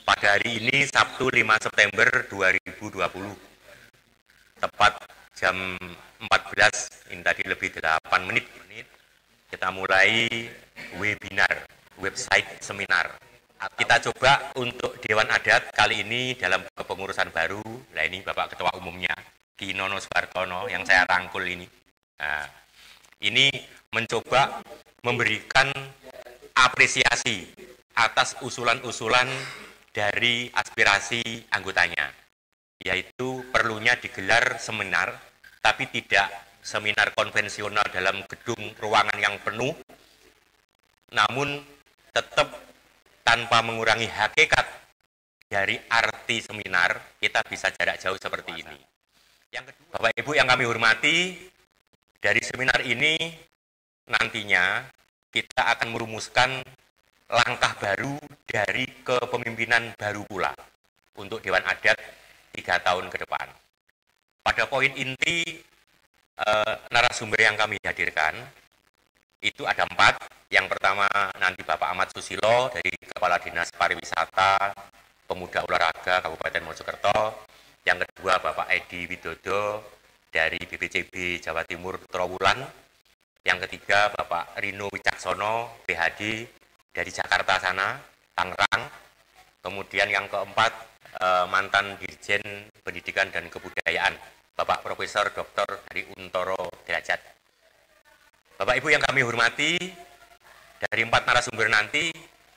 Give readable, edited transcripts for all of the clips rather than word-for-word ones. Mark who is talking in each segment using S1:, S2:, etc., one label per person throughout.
S1: pada hari ini Sabtu 5 September 2020, tepat jam 14, ini tadi lebih 8 menit, kita mulai webinar, website seminar. Kita coba untuk Dewan Adat kali ini dalam kepengurusan baru. Nah ini Bapak Ketua Umumnya, Ki Nono Suhartono yang saya rangkul ini. Nah, ini mencoba memberikan apresiasi atas usulan-usulan dari aspirasi anggotanya, yaitu perlunya digelar seminar, tapi tidak seminar konvensional dalam gedung ruangan yang penuh, namun tetap tanpa mengurangi hakikat dari arti seminar, kita bisa jarak jauh seperti ini. Yang kedua, Bapak Ibu yang kami hormati, dari seminar ini nantinya kita akan merumuskan langkah baru dari kepemimpinan baru pula untuk Dewan Adat 3 tahun ke depan. Pada poin inti narasumber yang kami hadirkan itu ada 4. Yang pertama nanti Bapak Ahmad Susilo dari Kepala Dinas Pariwisata Pemuda Olahraga Kabupaten Mojokerto. Yang kedua Bapak Edi Widodo dari BPCB Jawa Timur Trowulan. Yang ketiga Bapak Rino Wicaksono PhD dari Jakarta sana, Tangerang. Kemudian yang keempat mantan Dirjen Pendidikan dan Kebudayaan Bapak Profesor Dr. dari Untoro Derajat. Bapak Ibu yang kami hormati, dari 4 narasumber nanti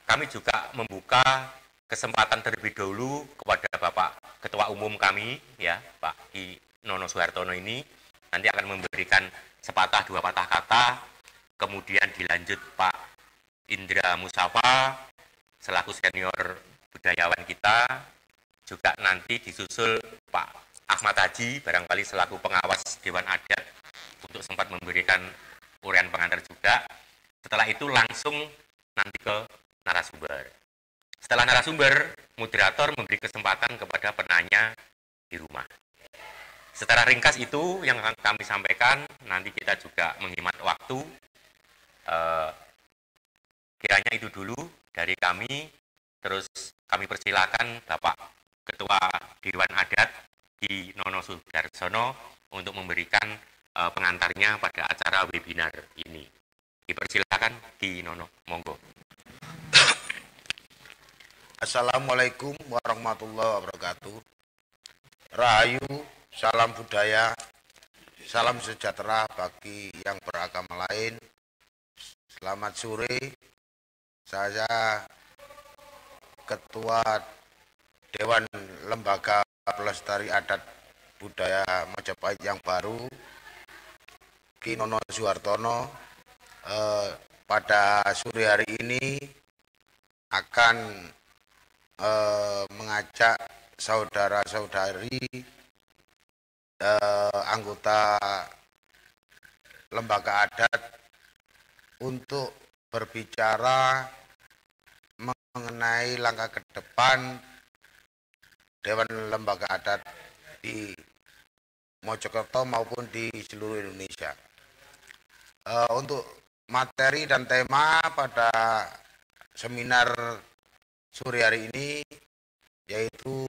S1: kami juga membuka kesempatan terlebih dahulu kepada Bapak Ketua Umum kami, ya Pak Ki Nono Suhartono ini nanti akan memberikan sepatah 2 patah kata, kemudian dilanjut Pak Indra Musafa selaku senior budayawan kita, juga nanti disusul Pak Ahmad Haji barangkali selaku pengawas Dewan Adat untuk sempat memberikan uraian pengantar juga. Setelah itu langsung nanti ke narasumber. Setelah narasumber, moderator memberi kesempatan kepada penanya di rumah. Secara ringkas itu yang akan kami sampaikan, nanti kita juga menghemat waktu. Kiranya itu dulu dari kami, terus kami persilakan Bapak Ketua Dewan Adat Ki Nono Suhartono untuk memberikan pengantarnya pada acara webinar ini. Dipersilakan Ki Nono, monggo.
S2: Assalamualaikum warahmatullahi wabarakatuh. Rahayu, salam budaya, salam sejahtera bagi yang beragama lain. Selamat sore, saya Ketua Dewan Lembaga Pelestari Adat Budaya Majapahit yang baru, Ki Nono Suhartono. Pada sore hari ini akan mengajak saudara-saudari anggota lembaga adat untuk berbicara mengenai langkah ke depan Dewan Lembaga Adat di Mojokerto maupun di seluruh Indonesia. Untuk materi dan tema pada seminar sore hari ini yaitu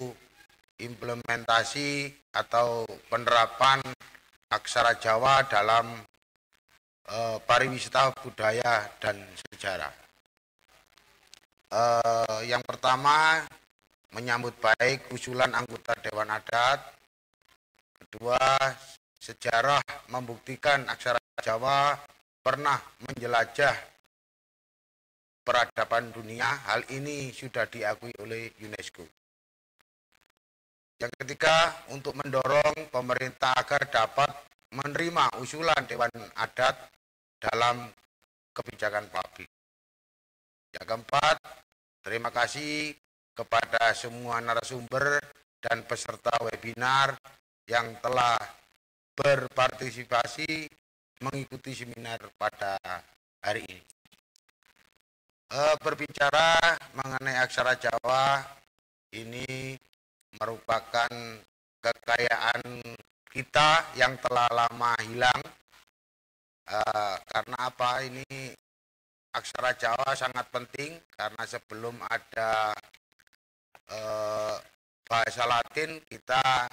S2: implementasi atau penerapan aksara Jawa dalam pariwisata budaya dan sejarah. Yang pertama, menyambut baik usulan anggota Dewan Adat. Kedua, sejarah membuktikan aksara Jawa pernah menjelajah peradaban dunia. Hal ini sudah diakui oleh UNESCO. Yang ketiga, untuk mendorong pemerintah agar dapat menerima usulan Dewan Adat dalam kebijakan publik. Yang keempat, terima kasih kepada semua narasumber dan peserta webinar yang telah berpartisipasi mengikuti seminar pada hari ini. Berbicara mengenai aksara Jawa, ini merupakan kekayaan kita yang telah lama hilang. Karena apa? Ini aksara Jawa sangat penting karena sebelum ada bahasa Latin kita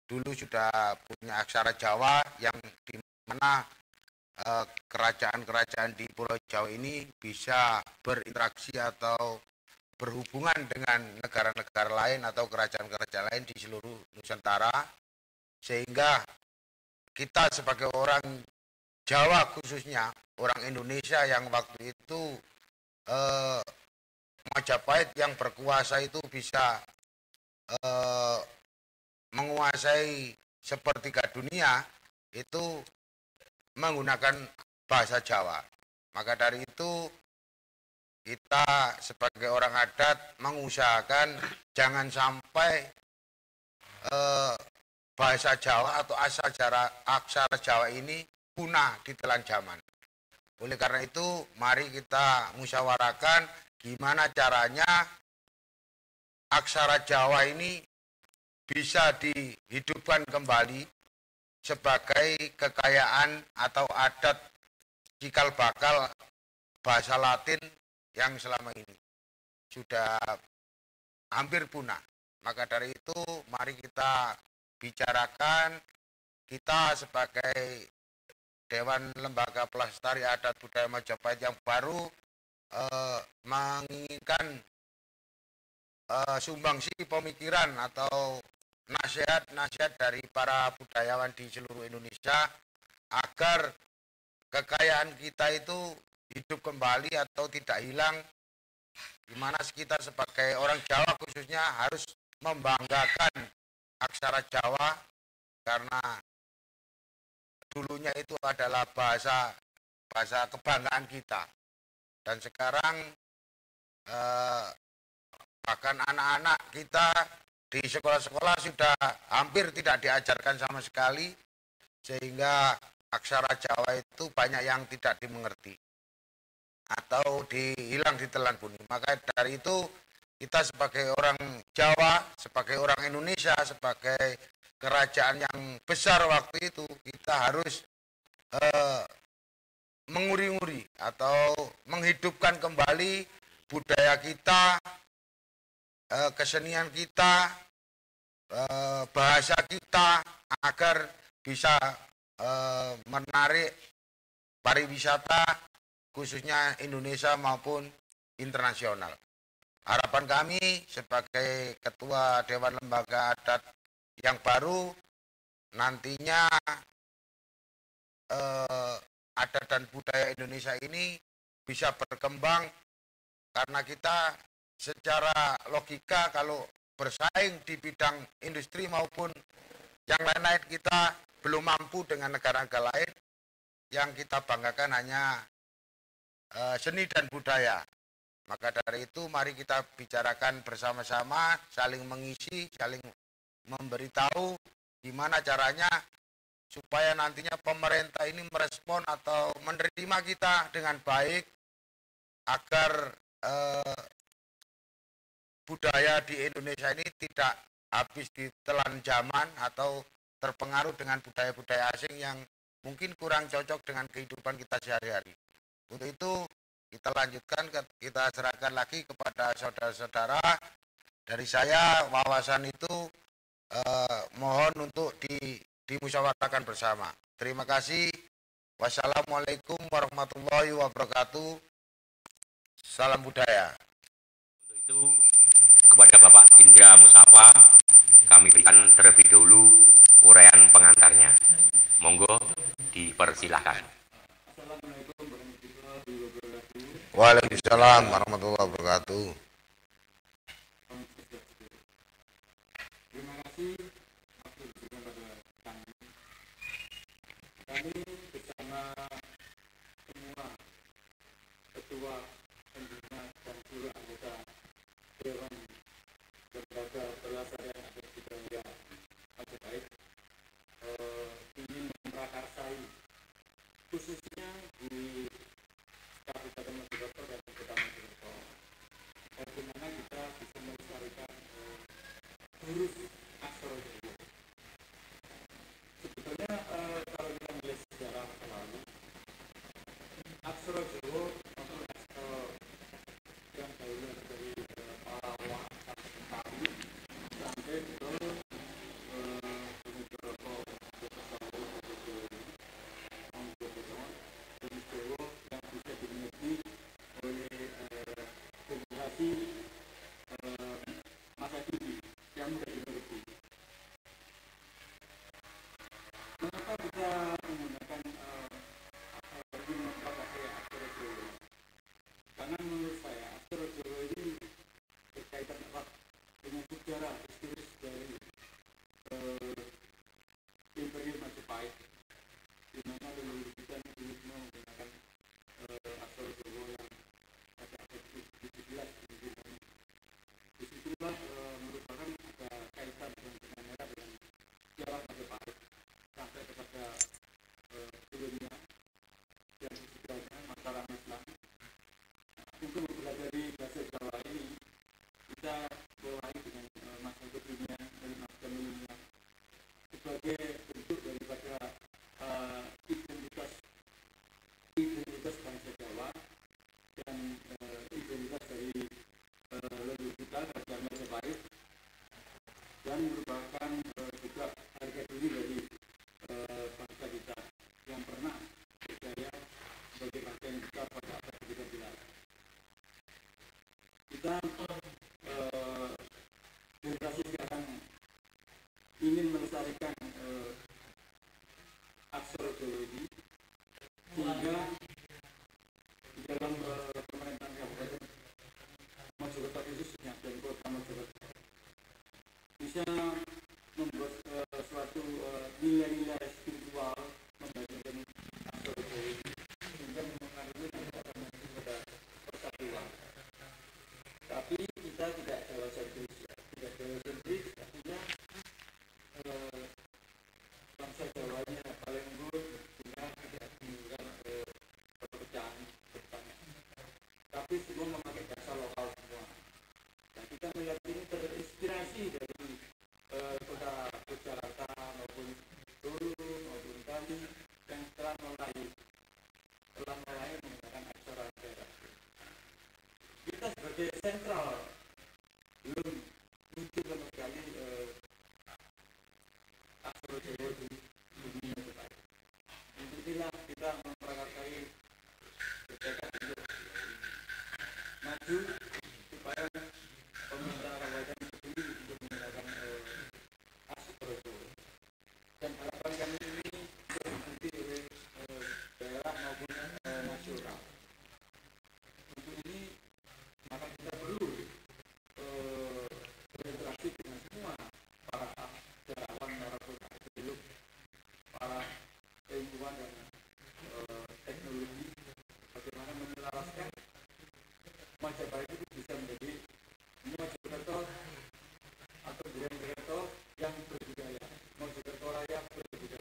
S2: dulu sudah punya aksara Jawa yang di mana kerajaan-kerajaan di Pulau Jawa ini bisa berinteraksi atau berhubungan dengan negara-negara lain atau kerajaan-kerajaan lain di seluruh Nusantara, sehingga kita sebagai orang Jawa khususnya orang Indonesia yang waktu itu Majapahit yang berkuasa itu bisa menguasai sepertiga dunia itu menggunakan bahasa Jawa. Maka dari itu kita sebagai orang adat mengusahakan jangan sampai bahasa Jawa atau aksara Jawa ini punah di telan zaman. Oleh karena itu mari kita musyawarahkan gimana caranya aksara Jawa ini bisa dihidupkan kembali sebagai kekayaan atau adat cikal bakal bahasa Latin yang selama ini sudah hampir punah. Maka dari itu mari kita bicarakan, kita sebagai Dewan Lembaga Pelestari Adat Budaya Majapahit yang baru menginginkan sumbangsi pemikiran atau nasihat-nasihat dari para budayawan di seluruh Indonesia agar kekayaan kita itu hidup kembali atau tidak hilang, di mana kita sebagai orang Jawa khususnya harus membanggakan aksara Jawa karena dulunya itu adalah bahasa kebanggaan kita, dan sekarang bahkan anak-anak kita di sekolah-sekolah sudah hampir tidak diajarkan sama sekali, sehingga aksara Jawa itu banyak yang tidak dimengerti atau hilang ditelan bumi. Maka dari itu kita sebagai orang Jawa, sebagai orang Indonesia, sebagai kerajaan yang besar waktu itu, kita harus menguri-nguri atau menghidupkan kembali budaya kita, kesenian kita, bahasa kita agar bisa menarik pariwisata khususnya Indonesia maupun internasional. Harapan kami sebagai Ketua Dewan Lembaga Adat yang baru, nantinya adat dan budaya Indonesia ini bisa berkembang, karena kita secara logika kalau bersaing di bidang industri maupun yang lain-lain kita belum mampu dengan negara-negara lain. Yang kita banggakan hanya seni dan budaya. Maka dari itu mari kita bicarakan bersama-sama, saling mengisi, saling memberitahu gimana caranya supaya nantinya pemerintah ini merespon atau menerima kita dengan baik agar budaya di Indonesia ini tidak habis ditelan zaman atau terpengaruh dengan budaya-budaya asing yang mungkin kurang cocok dengan kehidupan kita sehari-hari. Untuk itu kita lanjutkan, kita serahkan lagi kepada saudara-saudara. Dari saya wawasan itu mohon untuk dimusyawarahkan bersama. Terima kasih. Wassalamualaikum warahmatullahi wabarakatuh. Salam budaya.
S1: Untuk itu kepada Bapak Indra Musafa kami berikan terlebih dahulu uraian pengantarnya. Monggo dipersilahkan.
S2: Waalaikumsalam warahmatullahi wabarakatuh.
S3: Terima kasih kami bersama semua ketua, pembina dan seluruh anggota Dewan Lembaga Pelestarian Adat Budaya Majapahit ingin memprakarsai khususnya di Kabupaten Mojokerto dan Kota Mojokerto mana leluhur kita ini dulu semua menggunakan aksara Jawa yang ada abad 17 kemudian disitulah merupakan ada kaitan dengan merah dengan sejarah Majapahit sampai kepada turunnya yang sebenarnya masyarakat Islam. Untuk mempelajari bahasa Jawa ini kita mulai dengan masa kedua dari naskah milenial sebagai bentuk daripada identitas bangsa Jawa dan identitas dari leluhur kita Kerajaan Majapahit dan merupakan juga harga diri dari bangsa kita yang pernah berjaya sebagai bangsa yang besar pada abad ke-13. Kita generasi sekarang ingin melestarikan aksara Jawa ini sehingga di dalam pemerintahan Kabupaten Mojokerto khususnya dan Kota Mojokerto bisa membuat suatu nilai-nilai spiritual memberikan aksara Jawa ini sehingga mempengaruhi kepada persatuan. Tapi kita tidak Jawa sentris, artinya bangsa Jawa ini paling unggul sehingga tidak menimbulkan perpecahan. Tapi semua memakai bahasa lokal semua. Dan kita melihat ini terinspirasi dari kota Jakarta maupun Solo maupun Bali yang telah mulai menggunakan aksara daerah. Kita sebagai sentral belum muncul sama sekali aksara Jawa di dunia Majapahit. Untuk inilah kita memperakatai bertekad untuk maju supaya pemerintah kabupaten sendiri untuk menggunakan aksara Jawa. Dan harapan kami ini diikuti oleh daerah maupun nasional. Untuk ini maka kita perlu berinteraksi dengan semua para sejarawan, para psikolog, para ilmuwan dan teknologi bagaimana menyelaraskan Majapahit itu bisa menjadi Mojokerto atau Mojokerto yang berbudaya, Mojokerto Raya berbudaya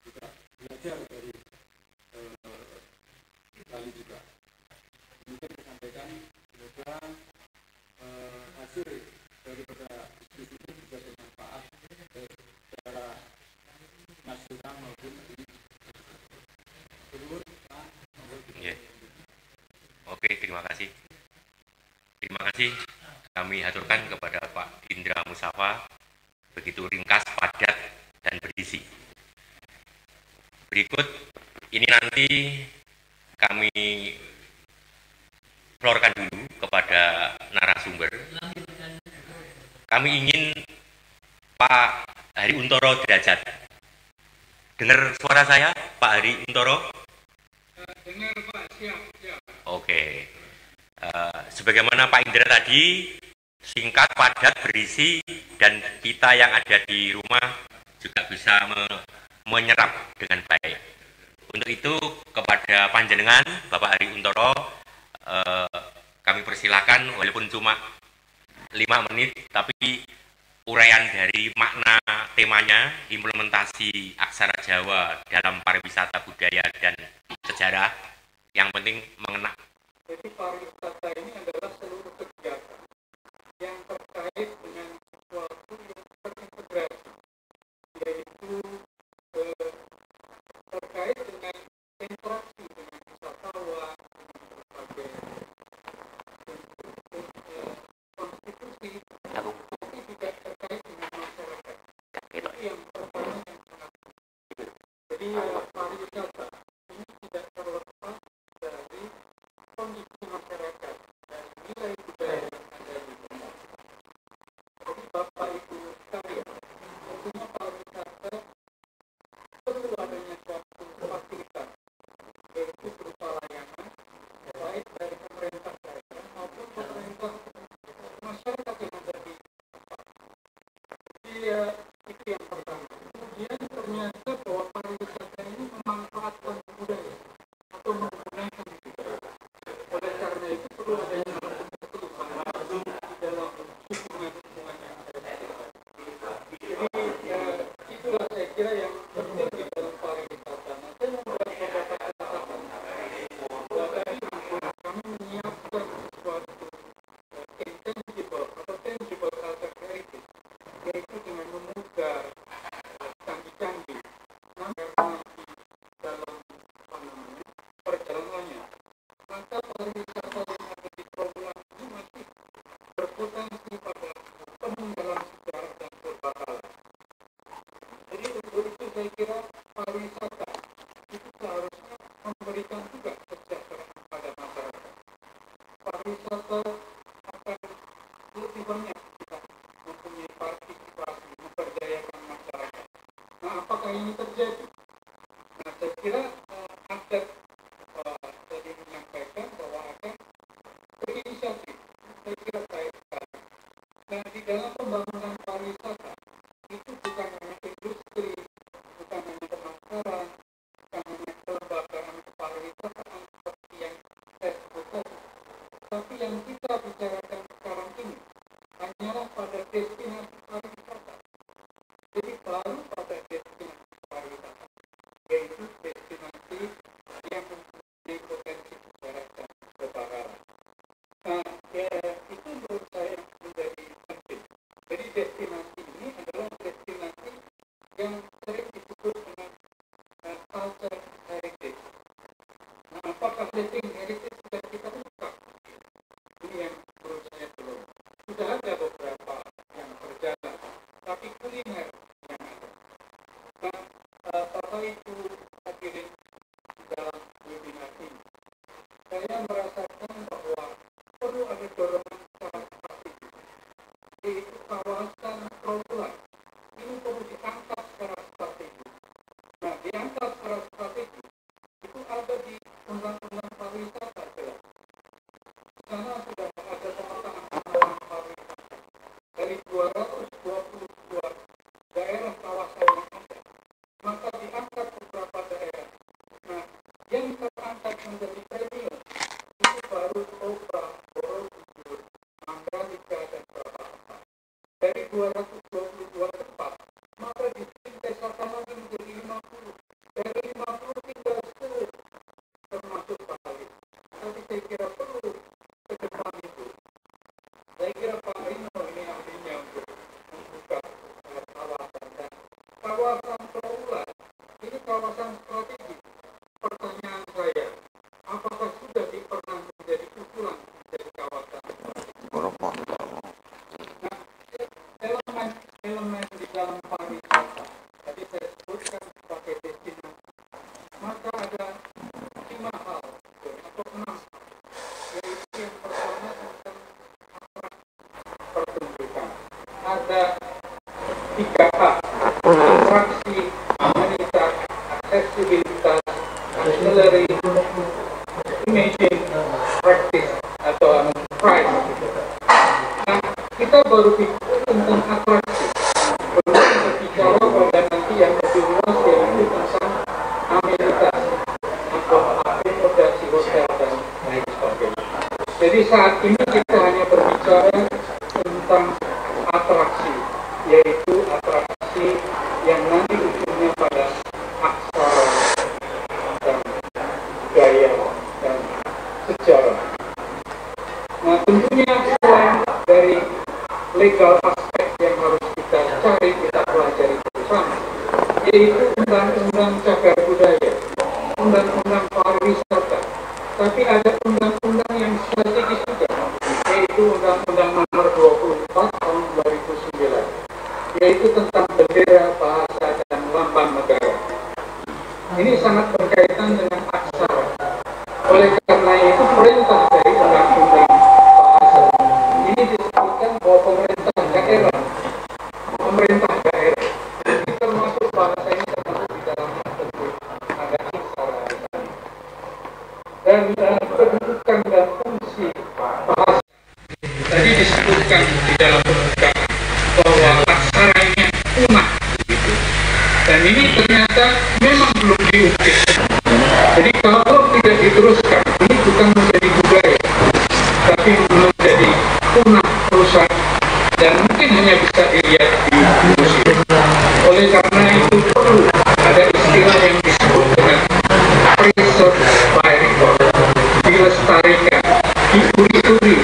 S3: juga belajar dari Bali juga. Mungkin disampaikan semoga hasil daripada diskusi ini bisa bermanfaat secara nasional maupun di seluruh.
S1: Oke, terima kasih. Terima kasih kami haturkan kepada Pak Indra Musafa, begitu ringkas, padat, dan berisi. Berikut ini nanti kami florkan dulu kepada narasumber. Kami ingin Pak Hari Untoro Derajat. Dengar suara saya, Pak Hari Untoro?
S3: Dengar Pak, siap.
S1: Oke. Sebagaimana Pak Indra tadi, singkat, padat, berisi, dan kita yang ada di rumah juga bisa menyerap dengan baik. Untuk itu kepada panjenengan Bapak Hari Untoro, kami persilakan walaupun cuma 5 menit, tapi uraian dari makna temanya, implementasi aksara Jawa dalam pariwisata budaya dan sejarah, yang penting mengena.
S3: Jadi pariwisata ini adalah seluruh kegiatan yang terkait dengan sesuatu yang terintegrasi, yaitu terkait dengan interaksi dengan wisatawan, dengan berbagai konstitusi, tapi juga terkait dengan masyarakat. Itu yang pertama yang sangat penting. Jadi pariwisata ini tidak terlepas dari kondisi masyarakat dan nilai budaya yang ada di rumah. Jadi Bapak Ibu sekalian, tentunya pariwisata perlu adanya suatu fasilitas, yaitu berupa layanan pariwisata akan lebih banyak kita mempunyai partisipasi, memberdayakan masyarakat. Nah, apakah ini terjadi? Nah, saya kira Adat tadi menyampaikan bahwa akan berinisiatif. Saya kira baik sekali. Nah, di dalam pembangunan pariwisata itu bukan hanya industri, bukan hanya pemasaran, bukan hanya kelembagaan kepariwisataan seperti yang saya sebutkan, tapi yang kita bicarakan sekarang ini hanyalah pada destinasi pariwisata. Jadi baru pada destinasi pariwisata, yaitu destinasi yang mempunyai potensi sejarah dan kebakaran. Nah, itu menurut saya menjadi penting. Jadi destinasi ini adalah destinasi yang sering disebut dengan culture heritage. Nah, apakah setting heritage sudah kita buka? Ini yang menurut saya belum. Sudah ada beberapa yang berjalan, tapi kuliner yang ada. Nah, Bapak Ibu hadirin di dalam webinar ini, saya merasakan bahwa perlu ada dorongan secara strategis, yaitu kawasan trawulan. Ini perlu diangkat secara strategis. Nah, diangkat secara strategis itu ada di Undang-Undang Pariwisata jelas. Di sana sudah ada pemetaan Undang-Undang Pariwisata dari 222 daerah kawasan yang ada. Maka diangkat beberapa daerah. Nah, yang terangkat menjadi premium itu baru Toba, Borobudur, Mandalika, dan beberapa. Dari 222 tempat, maka ditingkatkan lagi menjadi 50. Dari 50 tinggal 10, termasuk Bali. Tapi saya kira perlu ke depan itu. Saya kira Pak Rino ini ahlinya untuk membuka kawasan dan kawasan trawulan. Ini kawasan strategis. Pertanyaan saya, apakah sudah pernah menjadi usulan dari kawasan strategis? Nah, elemen di dalam pariwisata tadi saya sebutkan sebagai destinasi. Maka ada 5 hal atau 6 hal, yaitu yang pertama tentang pertunjukan. Ada 3 hal: atraksi, amenitas, aksesibilitas, auxiliary, imaging, practice atau price. Nah, kita baru bicara tentang atraksi. Belum berbicara pada nanti yang lebih luas, yaitu tentang amenitas atau akomodasi hotel dan lain sebagainya. Jadi saat ini kita hanya berbicara tentang atraksi, yaitu atraksi yang nanti ujungnya pada aksara dan budaya dan sejarah. Nah, tentunya selain dari legal aspek yang harus kita cari, kita pelajari bersama, yaitu Undang-Undang Cagar Budaya, Undang-Undang Pariwisata, tapi ada undang-undang yang strategis juga, yaitu Undang-Undang Nomor 24 tahun 2009, yaitu tentang bendera, bahasa, dan lambang negara. Ini sangat berkaitan dengan aksara. Oleh karena itu, perintah dari Undang-Undang Bahasa ini disebutkan bahwa pemerintah daerah ini termasuk bahasa ini termasuk di dalamnya tentu ada aksara di sana. Dan kedudukan dan fungsi bahasa tadi disebutkan di dalam pembukaan bahwa aksara ini punah gitu. Dan ini ternyata memang belum diukir. Jadi kalau tidak diteruskan, ini bukan menjadi budaya, tapi menjadi punah rusak dan mungkin hanya bisa dilihat di museum. Oleh karena itu perlu ada istilah yang disebut dengan preserve by record, dilestarikan, diuri-uri,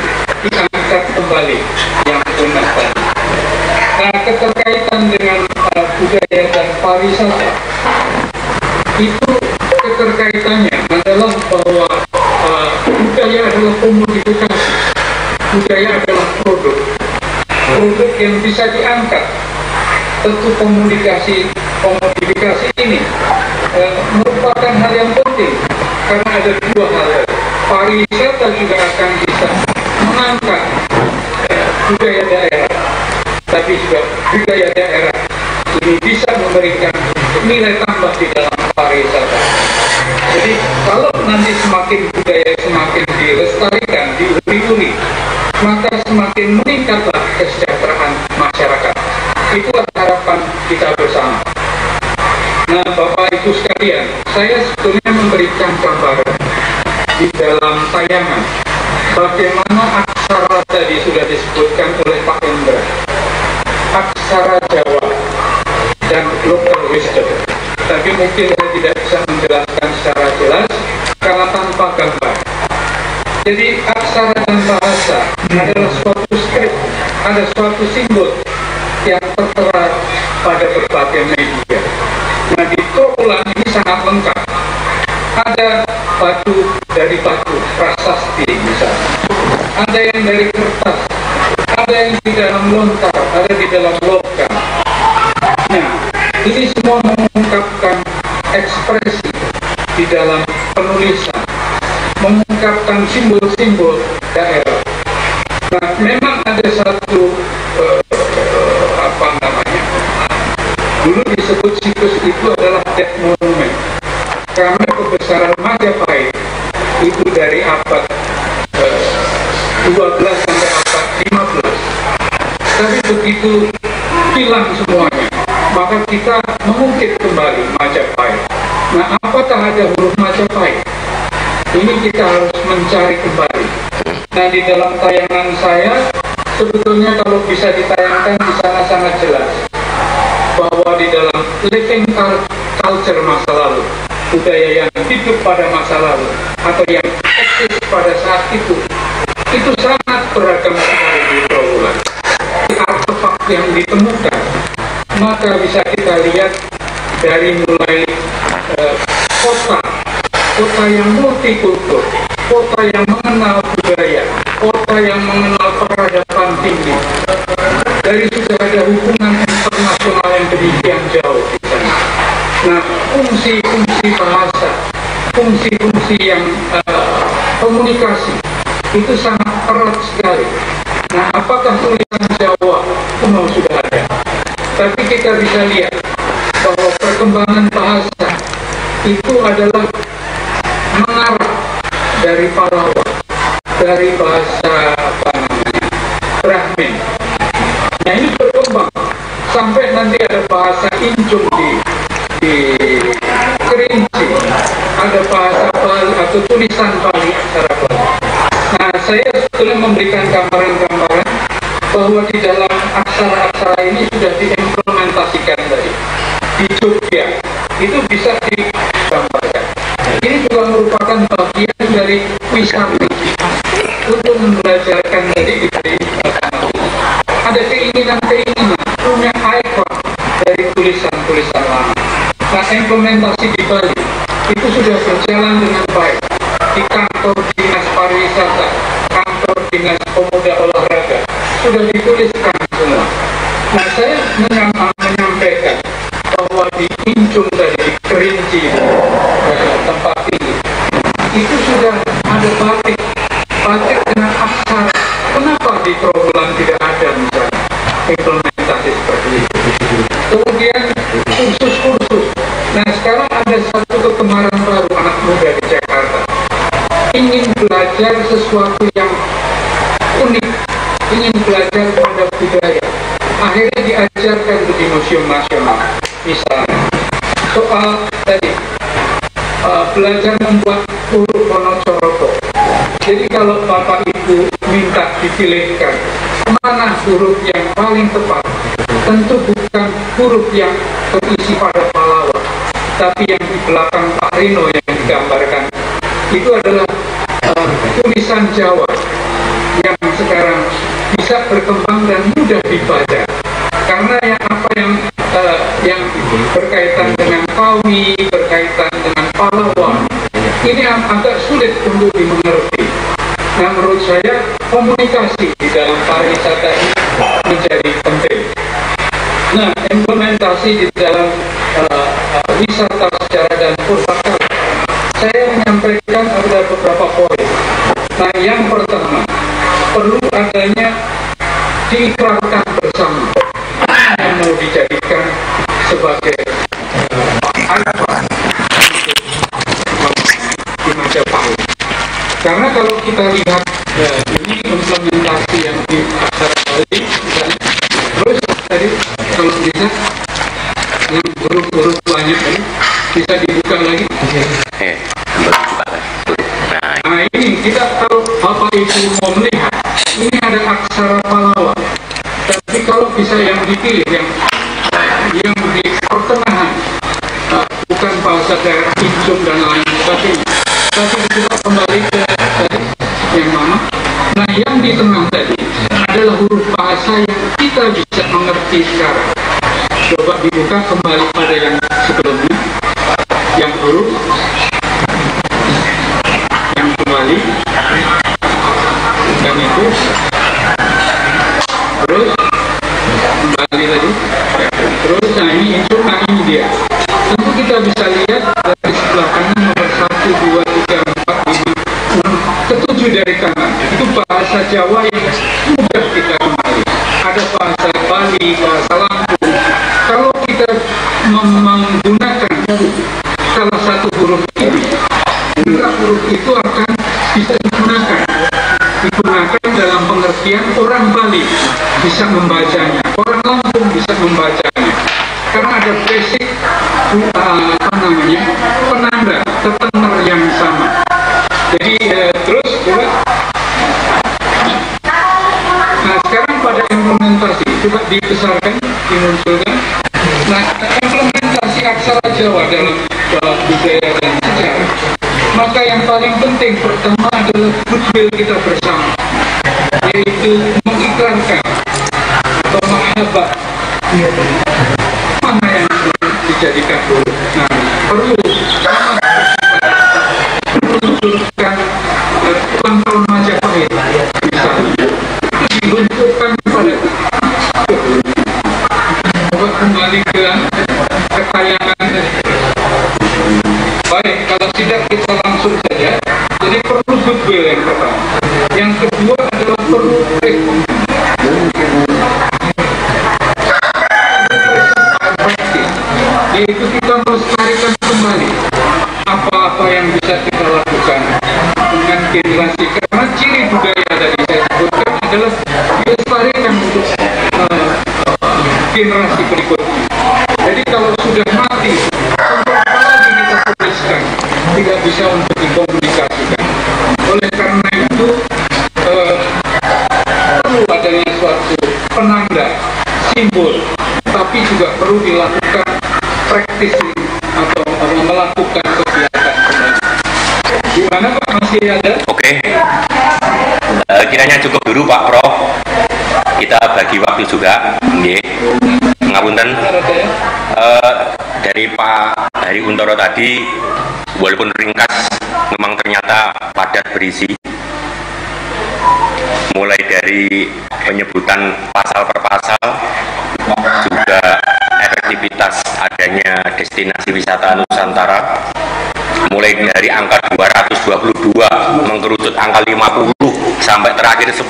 S3: diangkat kembali yang punah tadi. Nah, keterkaitan dengan budaya dan pariwisata itu keterkaitannya adalah bahwa budaya adalah komodifikasi, budaya adalah produk yang bisa diangkat. Tentu komodifikasi ini merupakan hal yang penting karena ada 2 hal. Pariwisata juga akan bisa semakin dilestarikan, diuli-uli, maka semakin meningkatlah kesejahteraan masyarakat. Itulah harapan kita bersama. Nah, Bapak Ibu sekalian, saya sebetulnya memberikan gambaran di dalam tayangan bagaimana aksara tadi sudah disebutkan oleh Pak Indra, aksara Jawa dan local wisdom. Tapi mungkin saya tidak bisa menjelaskan secara jelas karena tanpa gambar. Jadi aksara dan bahasa adalah suatu skrip, ada suatu simbol yang tertera pada berbagai media. Nah, di trawulan ini sangat lengkap. Ada batu dari batu, prasasti misalnya. Ada yang dari kertas, ada yang di dalam lontar, ada di dalam logam. Nah, ini semua mengungkapkan ekspresi di dalam penulisan, mengungkapkan simbol-simbol daerah. Nah, memang ada satu dulu disebut situs itu adalah dead monument karena kebesaran Majapahit itu dari abad 12 sampai abad 15. Tapi begitu hilang semuanya, maka kita mengungkit kembali Majapahit. Nah, apakah ada huruf Majapahit? Ini kita harus mencari kembali. Nah, di dalam tayangan saya sebetulnya kalau bisa ditayangkan di sana sangat jelas bahwa di dalam living culture masa lalu, budaya yang hidup pada masa lalu atau yang eksis pada saat itu sangat beragam sekali di trawulan. Artefak yang ditemukan, maka bisa kita lihat dari mulai kota yang multikultur, kota yang mengenal budaya, kota yang mengenal peradaban tinggi. Dari sudah ada hubungan internasional yang demikian jauh di sana. Nah, fungsi-fungsi bahasa, fungsi-fungsi yang komunikasi itu sangat erat sekali. Nah, apakah tulisan Jawa kuno sudah ada? Tapi kita bisa lihat bahwa perkembangan bahasa itu adalah mengarah dari Pallawa, dari bahasa Brahmin. Nah, ini berkembang sampai nanti ada bahasa Injung di Kerinci, ada bahasa Bali atau tulisan Bali aksara Bali. Nah, saya sebetulnya memberikan gambaran-gambaran bahwa di dalam aksara-aksara ini sudah diimplementasikan tadi di Jogja, itu bisa digambarkan. Ini juga merupakan bagian dari wisata untuk membelajarkan tadi ada keinginan punya ikon dari tulisan-tulisan lama. Nah, implementasi di Bali itu sudah berjalan dengan baik di kantor dinas pariwisata, kantor dinas pemuda olahraga sudah dituliskan semua. Nah, saya menyampaikan bahwa di Injung tadi, di Kerinci, tempat ini itu sudah ada batik dengan aksara. Kenapa di trawulan tidak ada misalnya implementasi seperti itu? Kemudian kursus-kursus. Nah, sekarang ada satu kegemaran baru anak muda di Jakarta, ingin belajar sesuatu yang unik, ingin belajar pada budaya. Akhirnya diajarkan di Museum Nasional. Misalnya soal tadi belajar membuat huruf Wonocoroko. Jadi kalau Bapak Ibu minta dipilihkan mana huruf yang paling tepat, tentu bukan huruf yang terisi pada Pallawa, tapi yang di belakang Pak Rino yang digambarkan itu adalah tulisan Jawa yang sekarang bisa berkembang dan mudah dibaca. Karena yang berkaitan dengan Kawi, berkaitan dengan Pallawa, ini agak sulit untuk dimengerti. Nah, menurut saya komunikasi di dalam pariwisata ini menjadi penting. Nah, implementasi di dalam wisata sejarah dan purbakala, saya menyampaikan ada beberapa poin. Nah, yang pertama, perlu adanya diikrarkan bersama yang mau dijadikan sebagai ikon di Majapahit. Karena kalau kalau kita lihat ini implementasi yang di aksara Bali misalnya, terus tadi kalau bisa yang huruf-huruf banyak tadi bisa dibuka lagi. Nah ini kita tahu Bapak Ibu mau melihat ini ada aksara Pallawa, tapi kalau bisa yang dipilih yang di pertengahan, bukan bahasa daerah Injung dan lain sebagainya, tapi kita kembali ke tadi yang mana. Nah yang di tengah tadi adalah huruf bahasa yang kita bisa mengerti sekarang. Coba dibuka kembali pada yang sebelumnya, yang huruf yang kembali, dan itu terus kembali tadi, terus nah ini itu, nah ini dia. Tentu kita bisa lihat dari sebelah kanan nomor 1, 2, 3, 4, 5, 6, ketujuh dari kanan. Itu bahasa Jawa yang mudah kita kenali. Ada bahasa Bali, bahasa Lampung. Kalau kita menggunakan salah satu huruf ini, maka huruf itu akan bisa digunakan dalam pengertian orang Bali bisa membacanya, orang Lampung bisa membacanya, karena ada basic penanda tertentu yang sama. Jadi terus coba, nah sekarang pada implementasi coba dibesarkan, dimunculkan. Nah implementasi aksara Jawa dalam budaya dan sejarah, maka yang paling penting pertama adalah goodwill kita bersama, yaitu mengikrarkan atau mahabbah mana yang dijadikan huruf. Nah perlu menunjukkan ulang tahun Majapahit misalnya, itu diluncurkan pada kembali ke kekayangan. Baik, kalau tidak kita langsung saja. Jadi perlu goodwill yang pertama. Yang kedua adalah perlu yaitu kita melestarikan kembali apa-apa yang bisa kita lakukan dengan generasi, karena ciri budaya tadi saya sebutkan adalah dilestarikan untuk generasi berikutnya. Jadi kalau sudah mati, untuk apa lagi kita tuliskan, tidak bisa untuk dikomunikasikan. Oleh karena itu perlu adanya suatu penanda, simbol, tapi juga perlu dilakukan praktis atau melakukan kegiatan. Gimana Pak, masih ada?
S1: Oke, kiranya cukup dulu Pak Prof. Kita bagi waktu juga. Ngapunten. Dari Pak Hari Untoro tadi, walaupun ringkas, memang ternyata padat berisi. Mulai dari penyebutan pasal per pasal, juga efektivitas adanya destinasi wisata Nusantara, mulai dari angka 222 mengkerucut angka 50 sampai terakhir 10,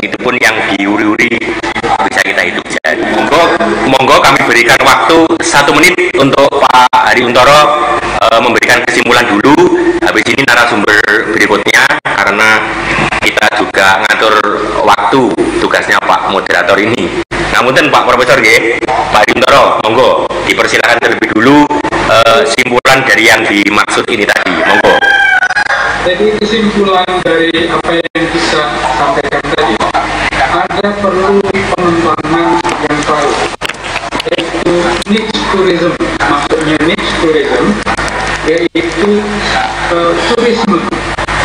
S1: itu pun yang diuri-uri bisa kita hidup. Jadi monggo kami berikan waktu 1 menit untuk Pak Hari Untoro memberikan kesimpulan dulu. Habis ini narasumber berikutnya, karena kita juga ngatur waktu, tugasnya Pak moderator ini. Namun Pak Profesor Pak Hari Untoro, monggo dipersilakan terlebih dulu simpulan dari yang dimaksud ini tadi, monggo.
S3: Jadi kesimpulan dari apa yang kita sampaikan tadi, ada perlu pengembangan yang baru, yaitu niche tourism. Maksudnya niche tourism yaitu turisme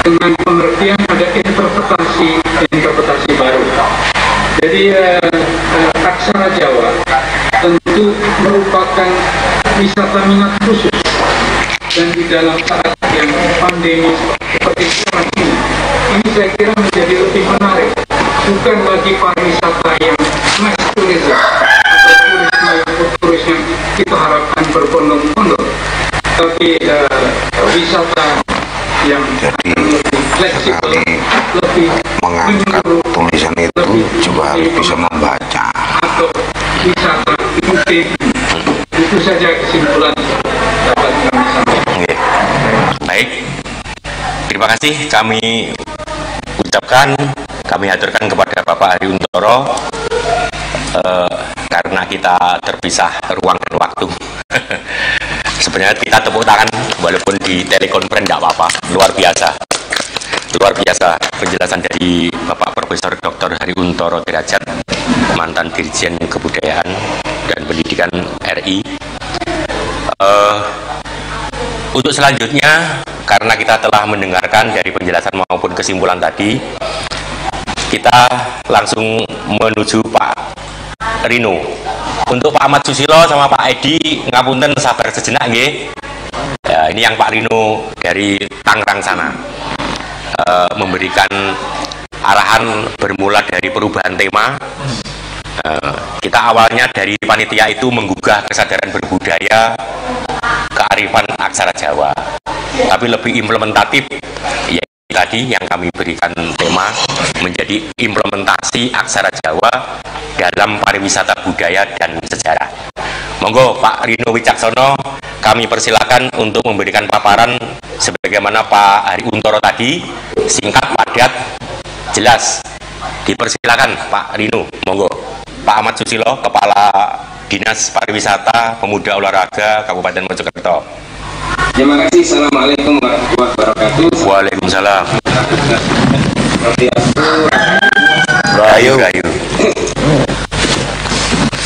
S3: dengan pengertian ada interpretasi baru. Jadi aksara Jawa tentu merupakan wisata minat khusus, dan di dalam saat yang pandemi seperti sekarang ini saya kira menjadi lebih menarik, bukan lagi pariwisata yang mass tourism atau turis yang kita harapkan berbondong-bondong, tapi wisata yang lebih fleksibel, lebih
S2: mengangkat tulisan itu juga harus bisa membaca,
S3: atau wisata inklusif. Itu saja kesimpulan dapat kami sampaikan.
S1: Baik, terima terima kasih kami ucapkan, kami aturkan kepada Bapak Hari Untoro karena kita terpisah ruang dan waktu. Sebenarnya kita tepuk tangan walaupun di telekonferensi tidak apa-apa. Luar biasa penjelasan dari Bapak Profesor Dr. Hari Untoro Derajat, mantan Dirjen Kebudayaan dan Pendidikan RI. Untuk selanjutnya, karena kita telah mendengarkan dari penjelasan maupun kesimpulan tadi, kita langsung menuju Pak Rino. Untuk Pak Ahmad Susilo sama Pak Edi, ngapunten sabar sejenak nggih. Ya, ini yang Pak Rino dari Tangerang sana, memberikan arahan bermula dari perubahan tema. Kita awalnya dari panitia itu menggugah kesadaran berbudaya, kearifan aksara Jawa, tapi lebih implementatif ya tadi yang kami berikan tema menjadi implementasi aksara Jawa dalam pariwisata budaya dan sejarah. Monggo Pak Rino Wicaksono, kami persilakan untuk memberikan paparan sebagaimana Pak Hari Untoro tadi, singkat, padat, jelas. Dipersilakan Pak Rino, monggo. Pak Ahmad Susilo, Kepala Dinas Pariwisata, Pemuda Olahraga Kabupaten Mojokerto.
S4: Terima kasih. Assalamualaikum warahmatullahi wabarakatuh.
S1: Waalaikumsalam.
S4: Rayu.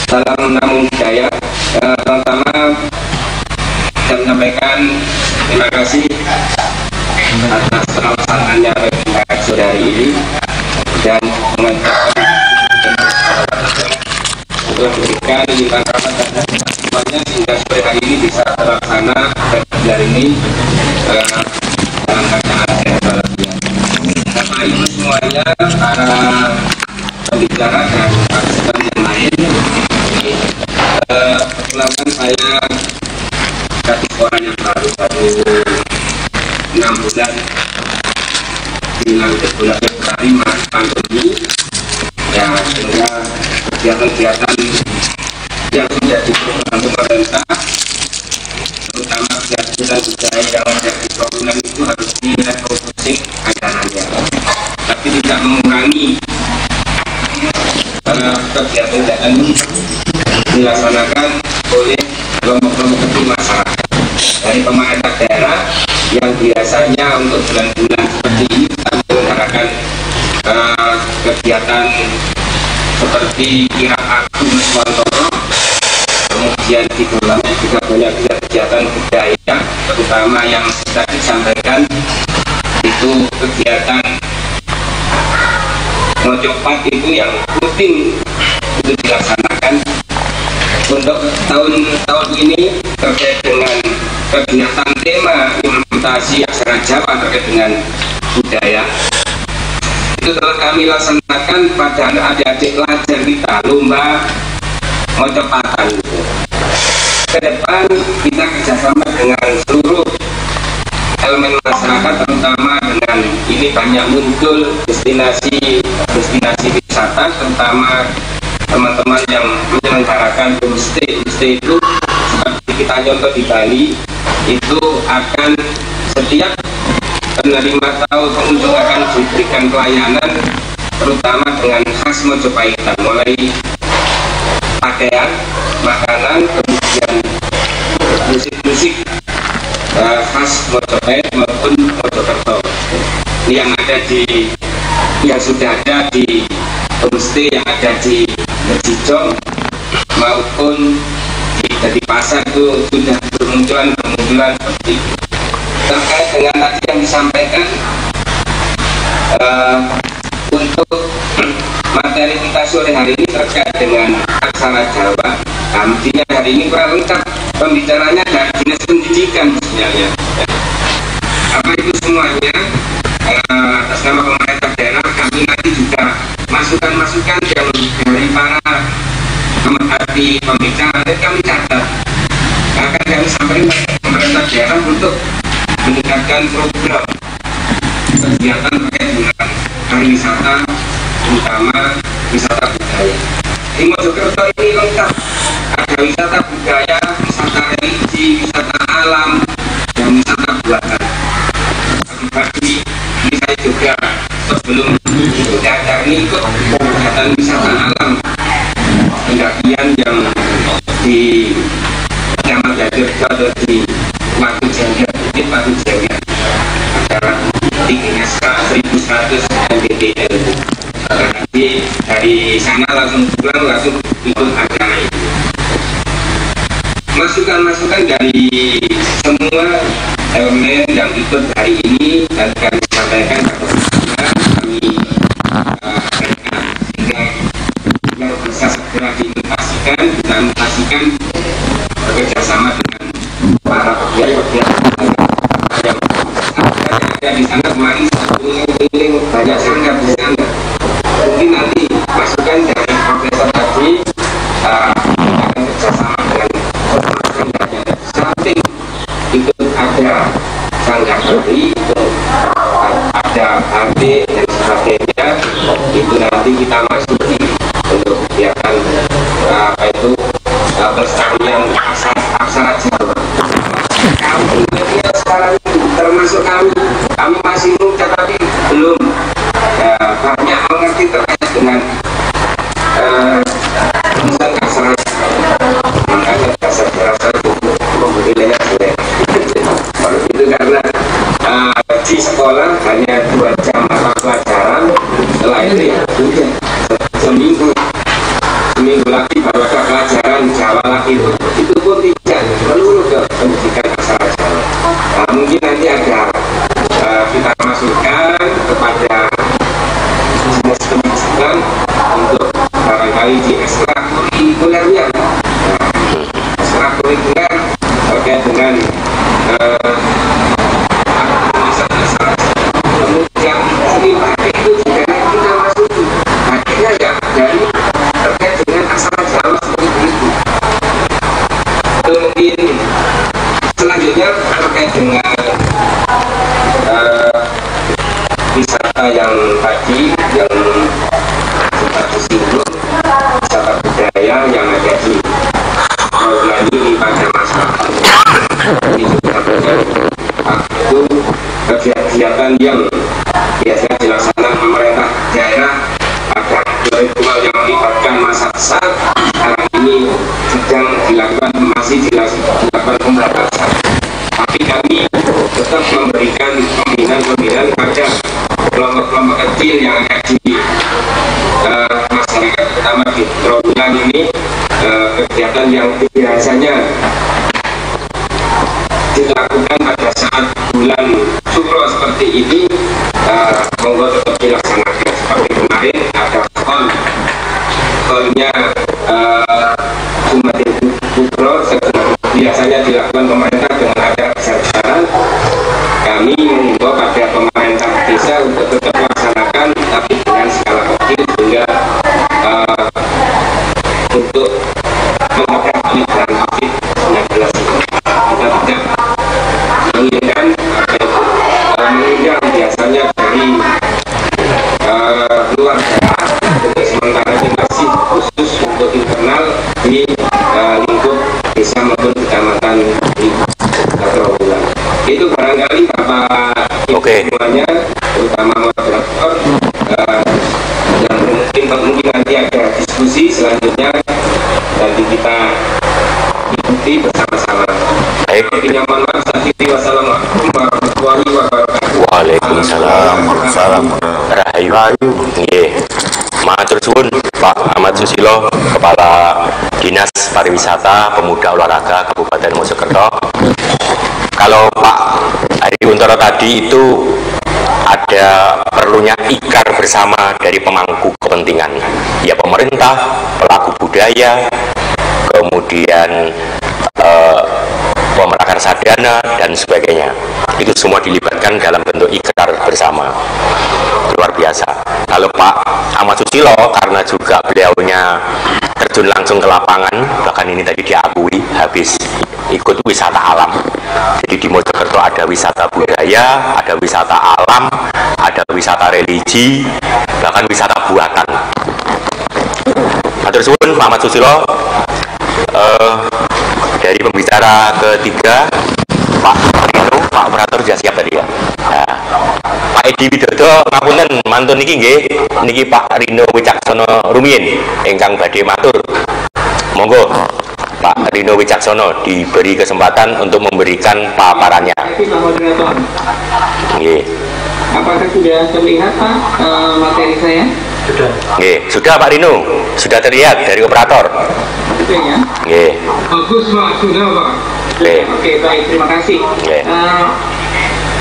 S3: Salam Namo Buddhaya. Pertama saya menyampaikan terima kasih atas pelaksanaannya webinar sore hari ini dan mengucapkan telah memberikan limpahan rahmat dan semuanya sehingga sore hari ini bisa terlaksana webinar ini dalam keadaan sehat walafiat. Karena itu semuanya para pembicara dan partisipan yang lain, perkenalkan saya gadis orang yang baru 6 bulan di bulan Februari masa pandemi ya, sehingga kegiatan-kegiatan yang menjadi program pemerintah terutama kegiatan budaya yang menjadi program itu harus direfocusing anggarannya, tapi tidak mengurangi kegiatan-kegiatan dilaksanakan oleh kelompok-kelompok kecil masyarakat dari pemerintah daerah yang biasanya untuk bulan-bulan seperti ini menyelenggarakan kegiatan seperti kirap agung Nuswantoro, kemudian di dalamnya juga banyak kegiatan budaya, terutama yang tadi disampaikan itu kegiatan Mojopat itu yang rutin itu dilaksanakan. Untuk tahun ini terkait dengan kegiatan tema implementasi aksara Jawa terkait dengan budaya itu telah kami laksanakan pada adik-adik pelajar kita lomba Mojopatan. Ke depan kita kerjasama dengan seluruh elemen masyarakat, terutama dengan ini banyak muncul destinasi wisata, terutama teman-teman yang menyelenggarakan homestay itu seperti kita contoh di Bali itu akan setiap penerima tahu pengunjung akan diberikan pelayanan terutama dengan khas Mojopahitan, mulai pakaian, makanan, kemudian musik-musik khas Mojopahit maupun Mojokerto yang sudah ada di homestay yang ada di Mejijong maupun di pasar itu sudah bermunculan seperti itu. Terkait dengan tadi yang disampaikan untuk materi kita sore hari ini terkait dengan aksara Jawa, artinya hari ini kurang lengkap pembicaranya dari Dinas Pendidikan sebenarnya. Apa itu semuanya atas nama pemerintah daerah kami nanti juga masukan-masukan yang dari para pemerhati pembicara kami catat akan kami sampaikan pemerintah daerah untuk meningkatkan program kegiatan terkait dengan pariwisata, terutama wisata budaya. Di Mojokerto ini lengkap, ada wisata budaya, wisata religi, wisata alam, dan wisata buatan. Bagi
S4: juga sebelum daftar ini ikut kegiatan wisata alam pendakian yang di Kecamatan Jatirejo atau di Watu Jaya, Bukit Watu Jaya, acara tingginya 1100 mdpl. Nanti dari sana langsung pulang, langsung ikut acara ini. Masukan-masukan dari semua elemen yang ikut hari ini dan kami sampaikan kepada kami sehingga yang bisa segera diimplementasikan, kita implementasikan bekerjasama dengan para pihak-pihak yang ada di sana. Kemarin keliling banyak sangat di sana. Mungkin nanti masukan dari profesor tadi akan kerjasama dengan samping ikut ada sanggar tadi, ada AD dan sebagainya, itu nanti kita masuki untuk kegiatan apa itu pelestarian aksara Jawa. Kami media sekarang termasuk kami masih muda tapi belum banyak mengerti terkait dengan tulisan aksara Jawa. Makanya dasar-dasar nilainya jelek. Kalau itu karena di sekolah hanya 2 jam mata pelajaran, setelah itu ya udah seminggu lagi baru ada pelajaran Jawa lagi, itu pun tidak perlu ke pendidikan aksara Jawa. Nah, mungkin nanti ada kita masukkan kepada dinas pendidikan untuk barangkali di ekstrakurikulernya, ekstrakurikuler terkait dengan kemudian seni batik itu juga kita masuki batiknya ya dari terkait dengan aksara Jawa seperti itu. Kemudian selanjutnya terkait dengan wisata yang tadi yang kita disinggung, wisata budaya yang ada di Rolani ini pada masa ini juga itu kegiatan yang biasanya dilaksanakan pemerintah daerah, ada ritual yang melibatkan masa besar. Sekarang ini sedang dilakukan, masih dilakukan pembatasan, tapi kami tetap memberikan pembinaan pada kelompok-kelompok kecil yang ada di masyarakat, terutama di Trawulan ini. Kegiatan yang biasanya dilakukan pada saat bulan Suro seperti ini, monggo tetap dilaksanakan. Seperti kemarin ada kolnya Jumatin Kubro, biasanya dilakukan pemerintah dengan ada besar-besaran. Kami mengimbau pada pemerintah desa untuk tetap melaksanakan, tapi dengan skala kecil, sehingga untuk menghadapi penyebaran COVID-19 kita tidak menginginkan mengundang biasanya dari luar daerah. Untuk sementara ini masih khusus untuk internal di lingkup desa maupun kecamatan di Trawulan. Itu barangkali Bapak Ibu semuanya, terutama moderator, yang mungkin nanti ada diskusi selanjutnya nanti kita ikuti bersama-sama. Baik. Wassalamualaikum warahmatullahi wabarakatuh.
S1: Waalaikumsalam. Salam. Rahayu. Nggih. Matur suwun Pak Ahmad Susilo, Kepala Dinas Pariwisata Pemuda Olahraga Kabupaten Mojokerto. Kalau Pak Hari Untoro tadi itu ada perlunya ikrar bersama dari pemangku kepentingan, ya pemerintah, pelaku budaya, kemudian pemerakarsa dana dan sebagainya. Itu semua dilibatkan dalam bentuk ikrar bersama. Luar biasa. Kalau Pak Ahmad Susilo, karena juga beliaunya terjun langsung ke lapangan, bahkan ini tadi diakui habis ikut wisata alam. Jadi di Mojokerto ada wisata budaya, ada wisata alam, ada wisata religi, bahkan wisata buatan. Matur suwun Pak Ahmad Susilo. Dari pembicara ketiga Pak Rino, Pak Operator sudah siap tadi ya. Nah, Pak Edi Abdi Widodo ngapunten mantun niki nggih, niki Pak Rino Wicaksono Rumiyin ingkang badhe matur. Monggo Pak Rino Wicaksono diberi kesempatan untuk memberikan paparannya. Nggih.
S5: Apakah sudah terlihat Pak materi saya?
S3: Sudah.
S1: Nggih, sudah Pak Rino, sudah terlihat dari operator.
S5: Sudah ya?
S1: Nggih.
S5: Bagus Pak, sudah Pak.
S1: Nggih.
S5: Oke, baik, terima kasih.
S1: Nggih.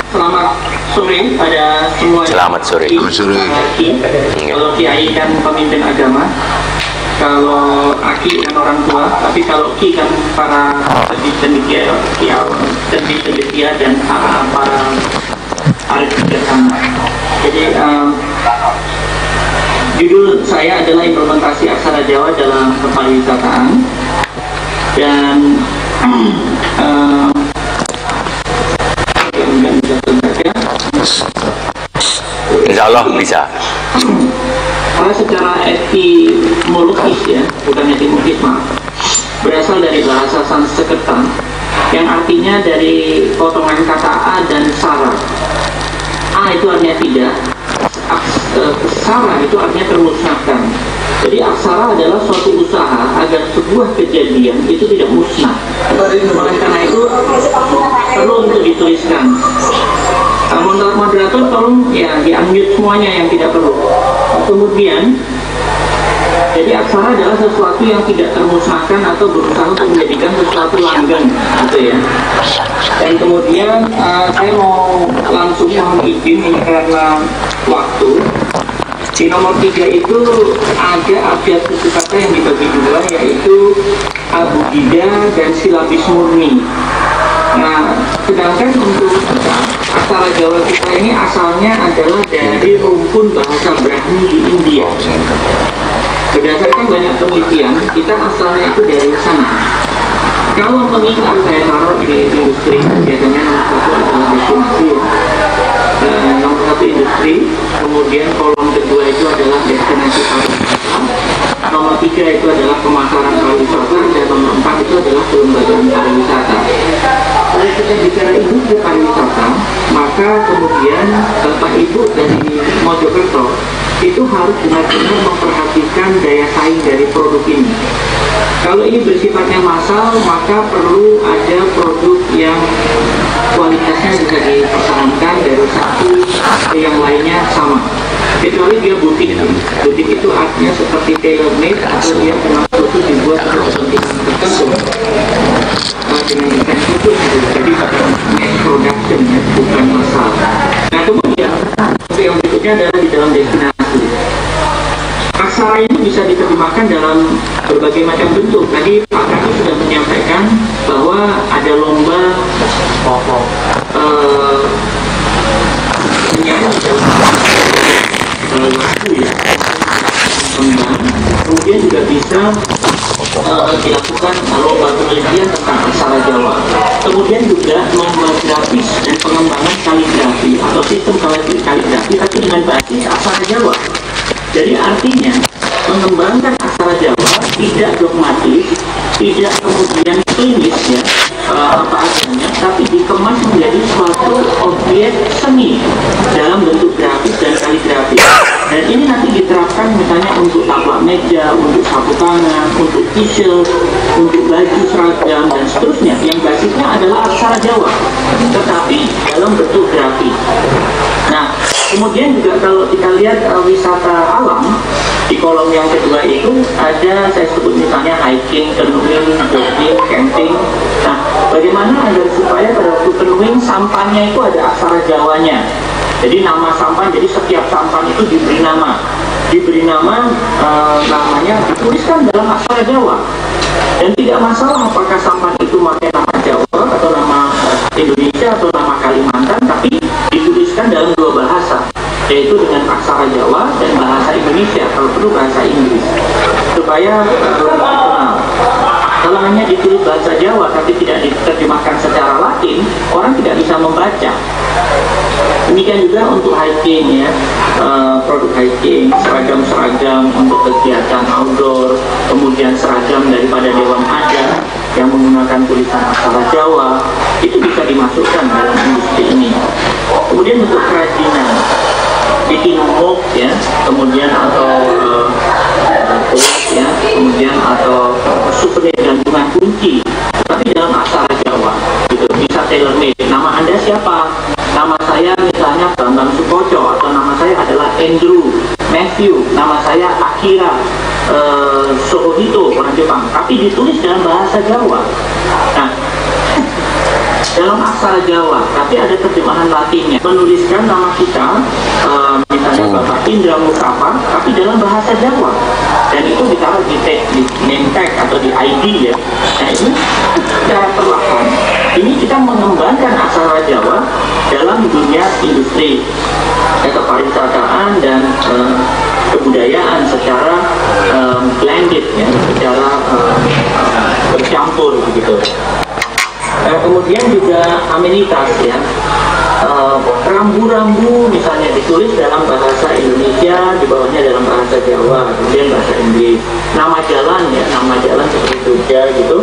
S5: Selamat sore pada semua.
S1: Selamat sore.
S5: Kalau kiai kan pemimpin agama, kalau aki kan orang tua, tapi kalau ki kan para cendekia dan para arif bersama. Jadi judul saya adalah implementasi aksara Jawa dalam kepariwisataan, dan
S1: Insya Allah bisa.
S5: Karena secara etimologis ya, bukan etimologis maaf, berasal dari bahasa Sanskerta yang artinya dari potongan kata A dan sara. A itu artinya tidak, sara itu artinya termusnahkan. Jadi aksara adalah suatu usaha agar sebuah kejadian itu tidak musnah. Karena itu perlu untuk dituliskan. Moderator tolong ya di-unmute semuanya yang tidak perlu. Kemudian, jadi aksara adalah sesuatu yang tidak termusnahkan atau berusaha untuk menjadikan sesuatu langgeng, gitu ya. Dan kemudian saya mau langsung mohon izin ini karena waktu. Di nomor 3 itu ada abjad suku kata yang dibagi dua, yaitu abugida dan silabis murni. Nah, sedangkan untuk aksara Jawa kita ini asalnya adalah dari rumpun bahasa Brahmi di India. Berdasarkan banyak penelitian, kita asalnya itu dari sana. Kalau mengingat saya taruh di industri, biasanya nomor 1 adalah destinasi, nomor 1 industri, kemudian kolom kedua itu adalah destinasi pariwisata, nomor 3 itu adalah pemasaran pariwisata, dan nomor 4 itu adalah kelembagaan pariwisata. Kalau kita bicara industri pariwisata, maka kemudian Bapak Ibu dari Mojokerto itu harus benar-benar memperhatikan daya saing dari produk ini. Kalau ini bersifatnya massal, maka perlu ada produk yang kualitasnya bisa dipertahankan dari satu ke yang lainnya sama. Kecuali dia butik. Butik itu artinya seperti tailor made atau dia memang khusus dibuat untuk kepentingan tertentu. Dengan desain khusus, jadi mass production ya, bukan massal. Nah kemudian yang berikutnya adalah di dalam destinasi. Aksara ini bisa diterjemahkan dalam berbagai macam bentuk. Tadi Pak Kaki sudah menyampaikan bahwa ada lomba menyanyi dalam lagu ya, kembang. Kemudian juga bisa dilakukan lomba penelitian tentang aksara Jawa. Kemudian juga lomba grafis dan pengembangan kaligrafi atau sistem kaligrafi tapi dengan basis aksara Jawa. Jadi artinya mengembangkan aksara Jawa tidak dogmatis, tidak kemudian klinis ya apa adanya, tapi dikemas menjadi suatu objek seni dalam bentuk grafis dan kaligrafi. Dan ini nanti diterapkan misalnya untuk taplak meja, untuk sapu tangan, untuk t-shirt, untuk baju seragam dan seterusnya. Yang basisnya adalah aksara Jawa, tetapi dalam bentuk grafis. Nah, kemudian juga kalau kita lihat wisata alam, di kolom yang kedua itu ada saya sebut misalnya hiking, canoeing, jogging, camping. Nah, bagaimana agar supaya pada waktu canoeing sampannya itu ada aksara Jawanya. Jadi nama sampan, jadi setiap sampan itu diberi nama. Namanya dituliskan dalam aksara Jawa. Dan tidak masalah apakah sampan itu pakai nama Jawa atau nama Indonesia atau nama Kalimantan, tapi dituliskan dalam dua bahasa, yaitu dengan aksara Jawa dan bahasa Indonesia, kalau perlu bahasa Inggris, supaya dikenal. Kalau hanya ditulis bahasa Jawa tapi tidak diterjemahkan secara Latin, orang tidak bisa membaca. Demikian juga untuk hiking ya, produk hiking, seragam-seragam untuk kegiatan outdoor, kemudian seragam daripada Dewan Adat, yang menggunakan tulisan aksara Jawa itu bisa dimasukkan dalam industri ini. Kemudian untuk kerajinan, bikin mug ya, kemudian atau ya, kemudian atau souvenir gantungan kunci, tapi dalam aksara Jawa gitu, bisa tailor made. Nama Anda siapa? Nama saya misalnya Bambang Sukoco, atau nama saya adalah Andrew Matthew, nama saya Akira Sohohito, orang Jepang, tapi ditulis dalam bahasa Jawa. Nah, dalam aksara Jawa, tapi ada terjemahan Latinnya. Menuliskan nama kita, misalnya Bapak Indra Mustafa, tapi dalam bahasa Jawa, dan itu ditaruh di name tag atau di ID ya. Nah, ini secara perlahan ini kita mengembangkan aksara Jawa dalam dunia industri atau pariwisataan dan kebudayaan secara blended ya, secara bercampur begitu. Kemudian juga amenitas ya, rambu-rambu misalnya ditulis dalam bahasa Indonesia, di bawahnya dalam bahasa Jawa, kemudian bahasa Inggris. Nama jalan ya, nama jalan seperti Jogja gitu,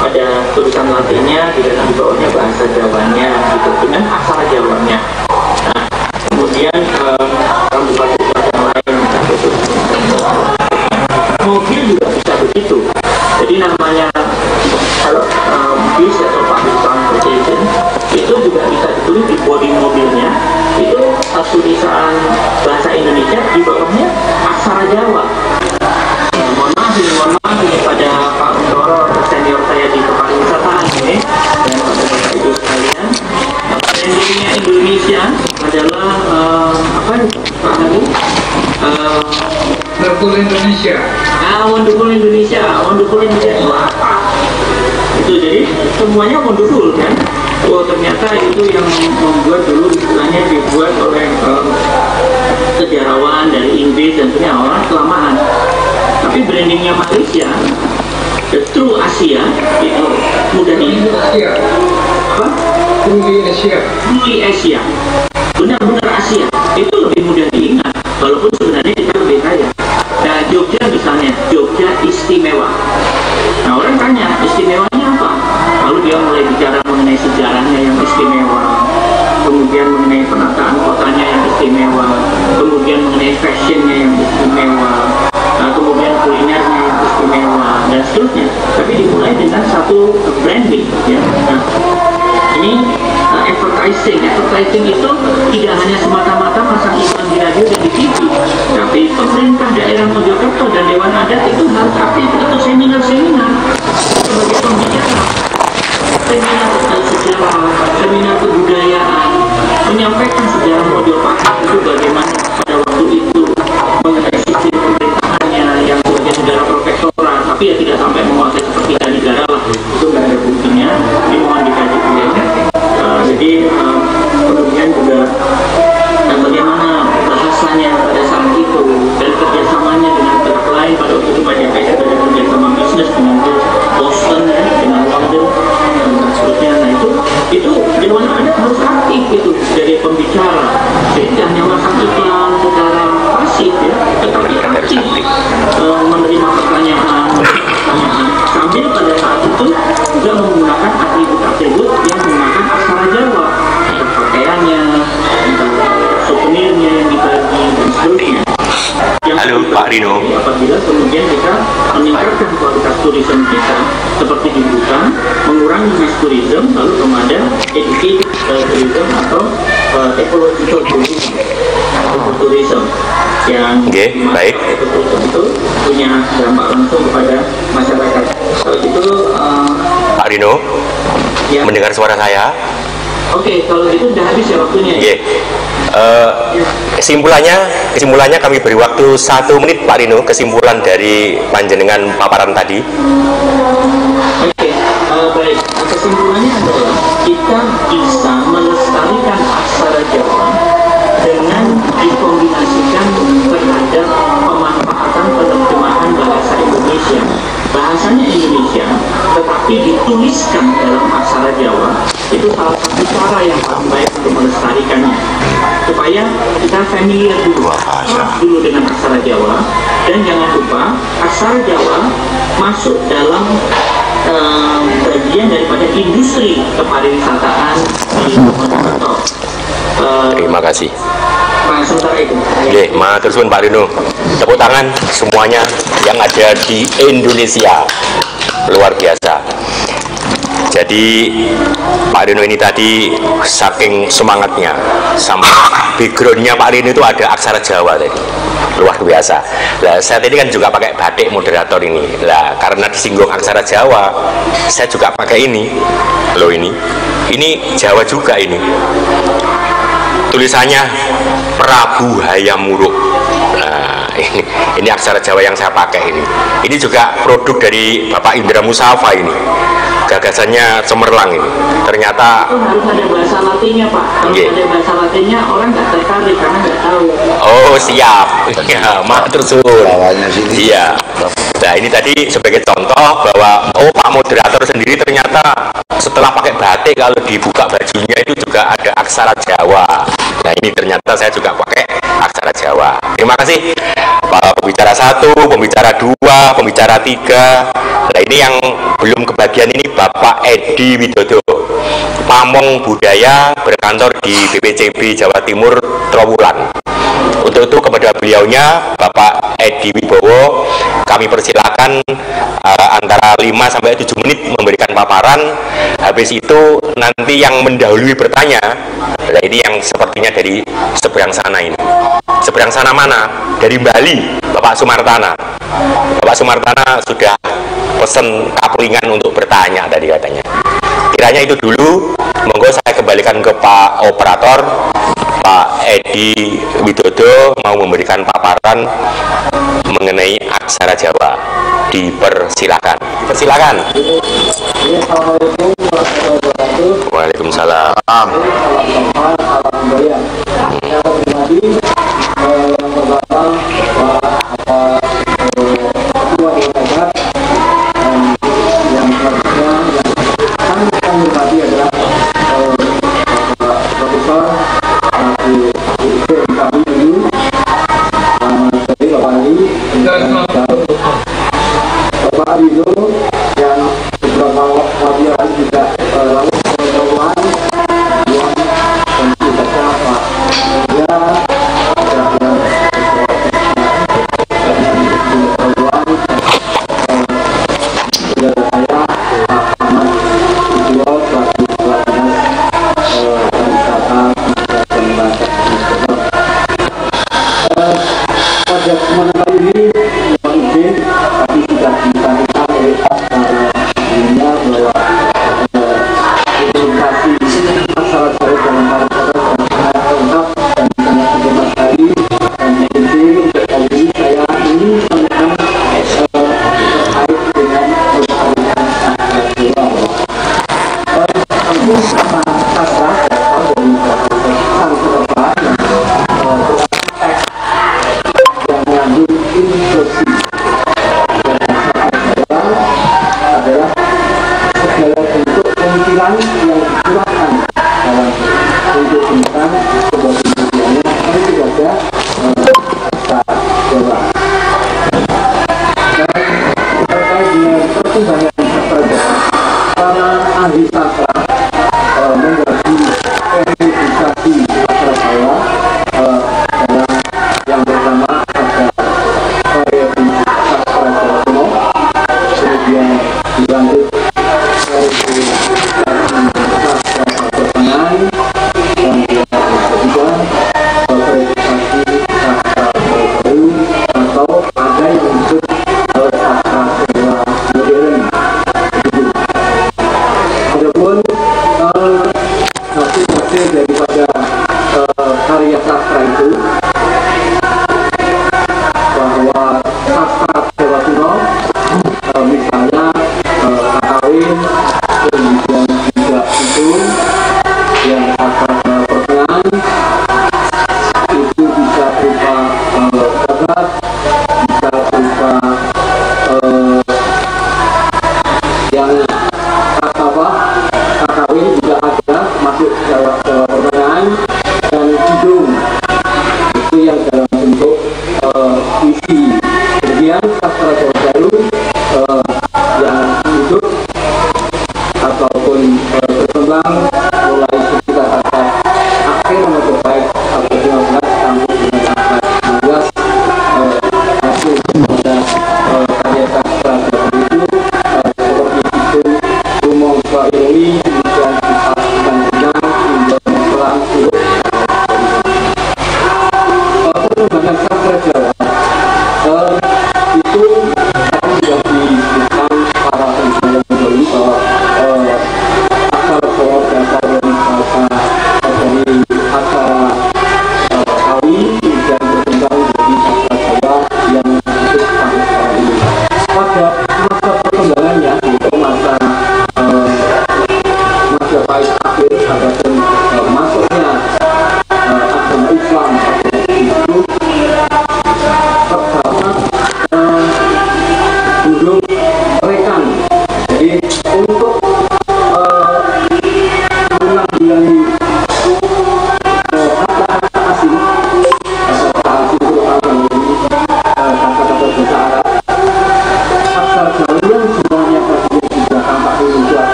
S5: ada tulisan Latinnya, di bawahnya bahasa Jawanya gitu, dengan aksara Jawanya. Nah, kemudian rambu-rambu yang lain, mobil juga bisa begitu. Jadi namanya kalau bis atau public transportation itu juga bisa ditulis di bodi mobilnya itu tulisan bahasa Indonesia, di bawahnya aksara Jawa. Mohon maaf ini pada Pak Untoro, senior saya di kepariwisataan ini, dan pada Bapak Ibu sekalian, brandingnya Indonesia adalah apa Pak Hari?
S3: Wonderful Indonesia.
S5: Wonderful Indonesia, Wonderful Indonesia itu apa? Itu jadi semuanya wonderful kan? Oh ternyata itu yang membuat dulu istilahnya dibuat oleh sejarawan dari Inggris dan punya orang kelamaan. Tapi brandingnya Malaysia, The True Asia itu mudah diingat. Apa?
S3: Truly Asia.
S5: Truly Asia. Benar-benar Asia. Itu lebih mudah diingat. Walaupun sebenarnya kita lebih kaya. Nah Jogja misalnya, Jogja istimewa. Nah orang tanya istimewanya apa? Lalu dia mulai bicara mengenai sejarahnya yang istimewa, kemudian mengenai penataan kotanya yang istimewa, kemudian mengenai fashionnya yang istimewa, kemudian kulinernya yang istimewa, dan seterusnya. Tapi dimulai dengan satu branding ya. Nah, ini advertising itu tidak hanya semata-mata pasang iklan di radio dan di TV, tapi pemerintah daerah Mojokerto dan Dewan Adat itu harus aktif atau seminar-seminar sebagai pembicara, seminar sejarah, seminar kebudayaan, menyampaikan sejarah Mojopahit itu bagaimana pada waktu itu, mengenai sistem pemerintahannya yang sebagai negara protektorat, tapi ya tidak sampai menguasai seperti negara lah, itu nggak ada buktinya, dimohon dikaji ulang. Jadi kemudian juga bagaimana bahasanya pada saat itu dan kerjasamanya dengan pihak lain pada waktu itu banyak ada kerjasama bisnis dengan Boston ya, dengan London dan seterusnya. Nah itu Dewan Adat harus aktif itu jadi pembicara, jadi hanya masang iklan secara pasif ya, tetapi aktif menerima pertanyaan sambil pada saat itu juga menggunakan atribut-atribut yang menggunakan aksara Jawa, pakaiannya, souvenirnya yang dibagi dan seterusnya.
S1: Halo Pak Rino.
S5: Apabila kemudian kita meningkatkan kualitas turisme kita seperti di Busan, mengurangi mass tourism lalu kepada educated tourism atau ecological tourism yang
S1: baik.
S5: Itu punya dampak langsung kepada masyarakat. Kalau itu
S1: Pak Rino
S5: ya.
S1: Mendengar suara saya.
S5: Oke, kalau itu sudah habis ya waktunya.
S1: Kesimpulannya kami beri waktu 1 menit Pak Rino, kesimpulan dari panjenengan paparan tadi.
S5: Oke, baik. Kesimpulannya adalah kita bisa melestarikan aksara Jawa dengan dikombinasikan terhadap pemanfaatan penerjemahan bahasa Indonesia. Bahasanya Indonesia, tetapi dituliskan dalam aksara Jawa, itu salah satu cara yang paling baik untuk melestarikannya. Supaya kita familiar dulu dengan aksara Jawa, dan jangan lupa aksara Jawa masuk dalam bagian daripada industri kepariwisataan di Mojokerto.
S1: Terima kasih.
S5: Sementara itu.
S1: Oke, matur suwun Pak Rino. Tepuk tangan semuanya yang ada di Indonesia. Luar biasa. Jadi Pak Rino ini tadi saking semangatnya, sama backgroundnya Pak Rino itu ada aksara Jawa tadi, luar biasa. Lah saya tadi kan juga pakai batik moderator ini. Lah karena disinggung aksara Jawa, saya juga pakai ini. Loh ini Jawa juga ini. Tulisannya Prabu Hayam Wuruk. Nah, ini aksara Jawa yang saya pakai ini. Ini juga produk dari Bapak Indra Musafa ini. Gagasannya cemerlang ini. Ternyata
S5: itu harus ada bahasa Latinnya, Pak. Kalau ada bahasa Latinnya orang nggak tertarik karena nggak tahu.
S1: Oh siap. Ya, matur suwun. Iya. Nah ini tadi sebagai contoh bahwa Pak moderator sendiri ternyata setelah pakai batik kalau dibuka bajunya itu juga ada aksara Jawa. Nah ini ternyata saya juga pakai aksara Jawa. Terima kasih Pak pembicara 1, pembicara 2, pembicara 3. Nah ini yang belum kebagian ini Bapak Edi Widodo, Pamong Budaya, berkantor di BPCB Jawa Timur Trowulan. Untuk itu kepada beliaunya Bapak Edi Wibowo kami persilakan antara 5 sampai 7 menit memberikan paparan. Habis itu nanti yang mendahului bertanya. Nah ini yang sepertinya dari seberang sana ini. Seberang sana mana? Dari Bali, Bapak Sumartana. Bapak Sumartana sudah pesen kaplingan untuk bertanya tadi katanya. Kiranya itu dulu. Monggo saya kembalikan ke Pak Operator. Pak Edi Widodo mau memberikan paparan mengenai aksara Jawa. Dipersilakan. Persilakan. Waalaikumsalam.
S3: Bapak Rino yang beberapa waktu yang lalu juga lalu pengetahuan yang tentu saja Pak ya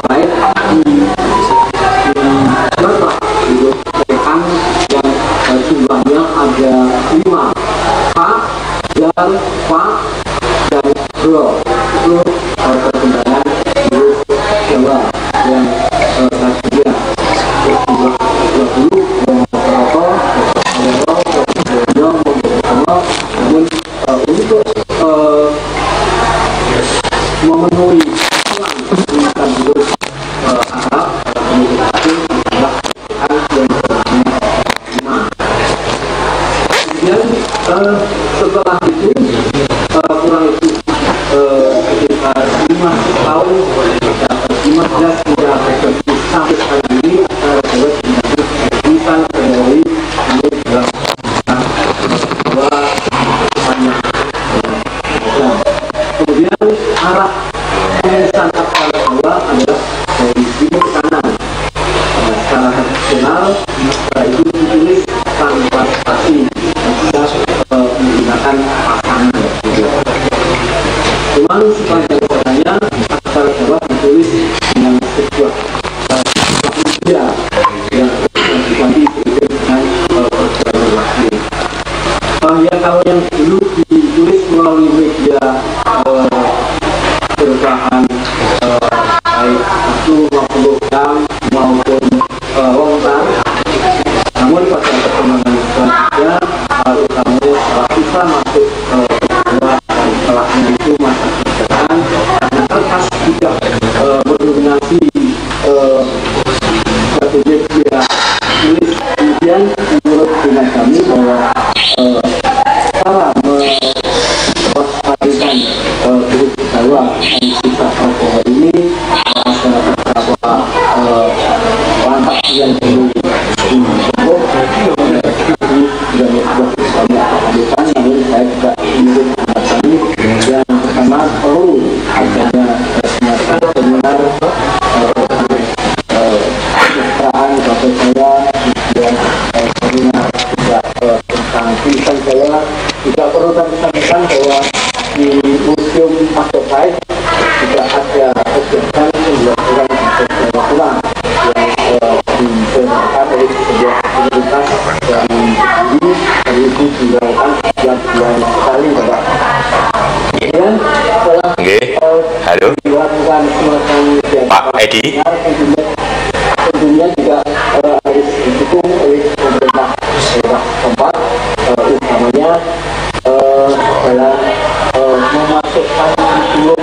S5: Majapahit di rekan yang jumlahnya ada 5 K, dan Pak dan Bro. Itu perkembangan virus Jawa yang tadinya dulu namun untuk memenuhi pelan virus Arab kemudian setelah itu kurang lebih sekitar 5 tahun 15 hingga sampai sekarang ini Jawa bisa terjadi dalam bahwa banyak. Kemudian arah tulisan aksara Jawa adalah dari kiri ke kanan. Secara tradisional itu ditulis tanpa spasi, bisa menggunakan pasangan. Cuman sepanjang caranya aksara Jawa ditulis dengan sebuah media yang nanti ditulis dengan perjalanan waktu. Ya kalau yang dulu ditulis melalui media berbahan baik itu maupun logam maupun lontar, namun pada perkembangan selanjutnya utamanya setelah bisa masuk dan setelahnya itu masa kerjaan karena kertas tidak mendominasi media tulis. Kemudian menurut dengan kami bahwa cara mewaspadai virus Jawa dan sisa Jawa ini ada beberapa langkah yang perlu ditempuh. Namun saya juga ingin mengatakan yang pertama perlu adanya semacam seminar kesejahteraan bagi saya dan seminar juga tentang tulisan Jawa. Juga perlu kami sampaikan bahwa di Museum Majapahit juga ada kegiatan pembelajaran bahasa Jawa ulang yang diselenggarakan oleh sebuah komunitas yang itu dilakukan setiap bulan sekali, Bapak. Kemudian setelah dilakukan semacam
S1: Pak Edi,
S5: tentunya juga harus didukung oleh pemerintah daerah tempat, utamanya dalam memasukkan kurikulum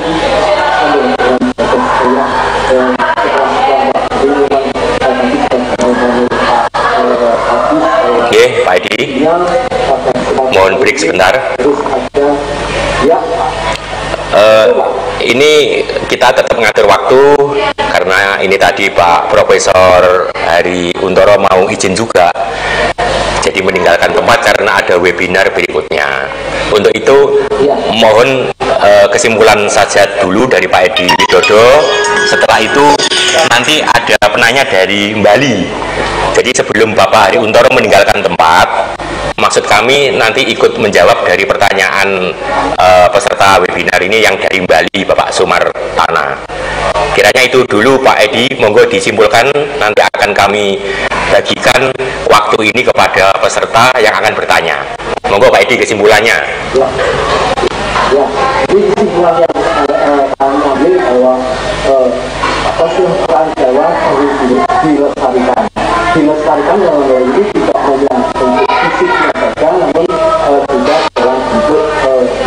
S5: dalam sekolah dan
S1: Oke, Pak Edi, mohon break sebentar. Ini kita tetap mengatur waktu karena ini tadi Pak Profesor Hari Untoro mau izin juga, jadi meninggalkan tempat karena ada webinar berikutnya. Untuk itu mohon kesimpulan saja dulu dari Pak Edi Widodo. Setelah itu nanti ada penanya dari Bali. Jadi sebelum Bapak Hari Untoro meninggalkan tempat, maksud kami nanti ikut menjawab dari pertanyaan peserta webinar ini yang dari Bali, Bapak Sumartana. Kiranya itu dulu Pak Edi, monggo disimpulkan, nanti akan kami bagikan waktu ini kepada peserta yang akan bertanya. Monggo Pak Edi kesimpulannya.
S5: Ya, ini kesimpulan yang kami ambil bahwa kesejahteraan Jawa harus dilestarikan. Dilestarikan dalam hal ini tidak hanya bentuk fisiknya saja, namun juga dalam bentuk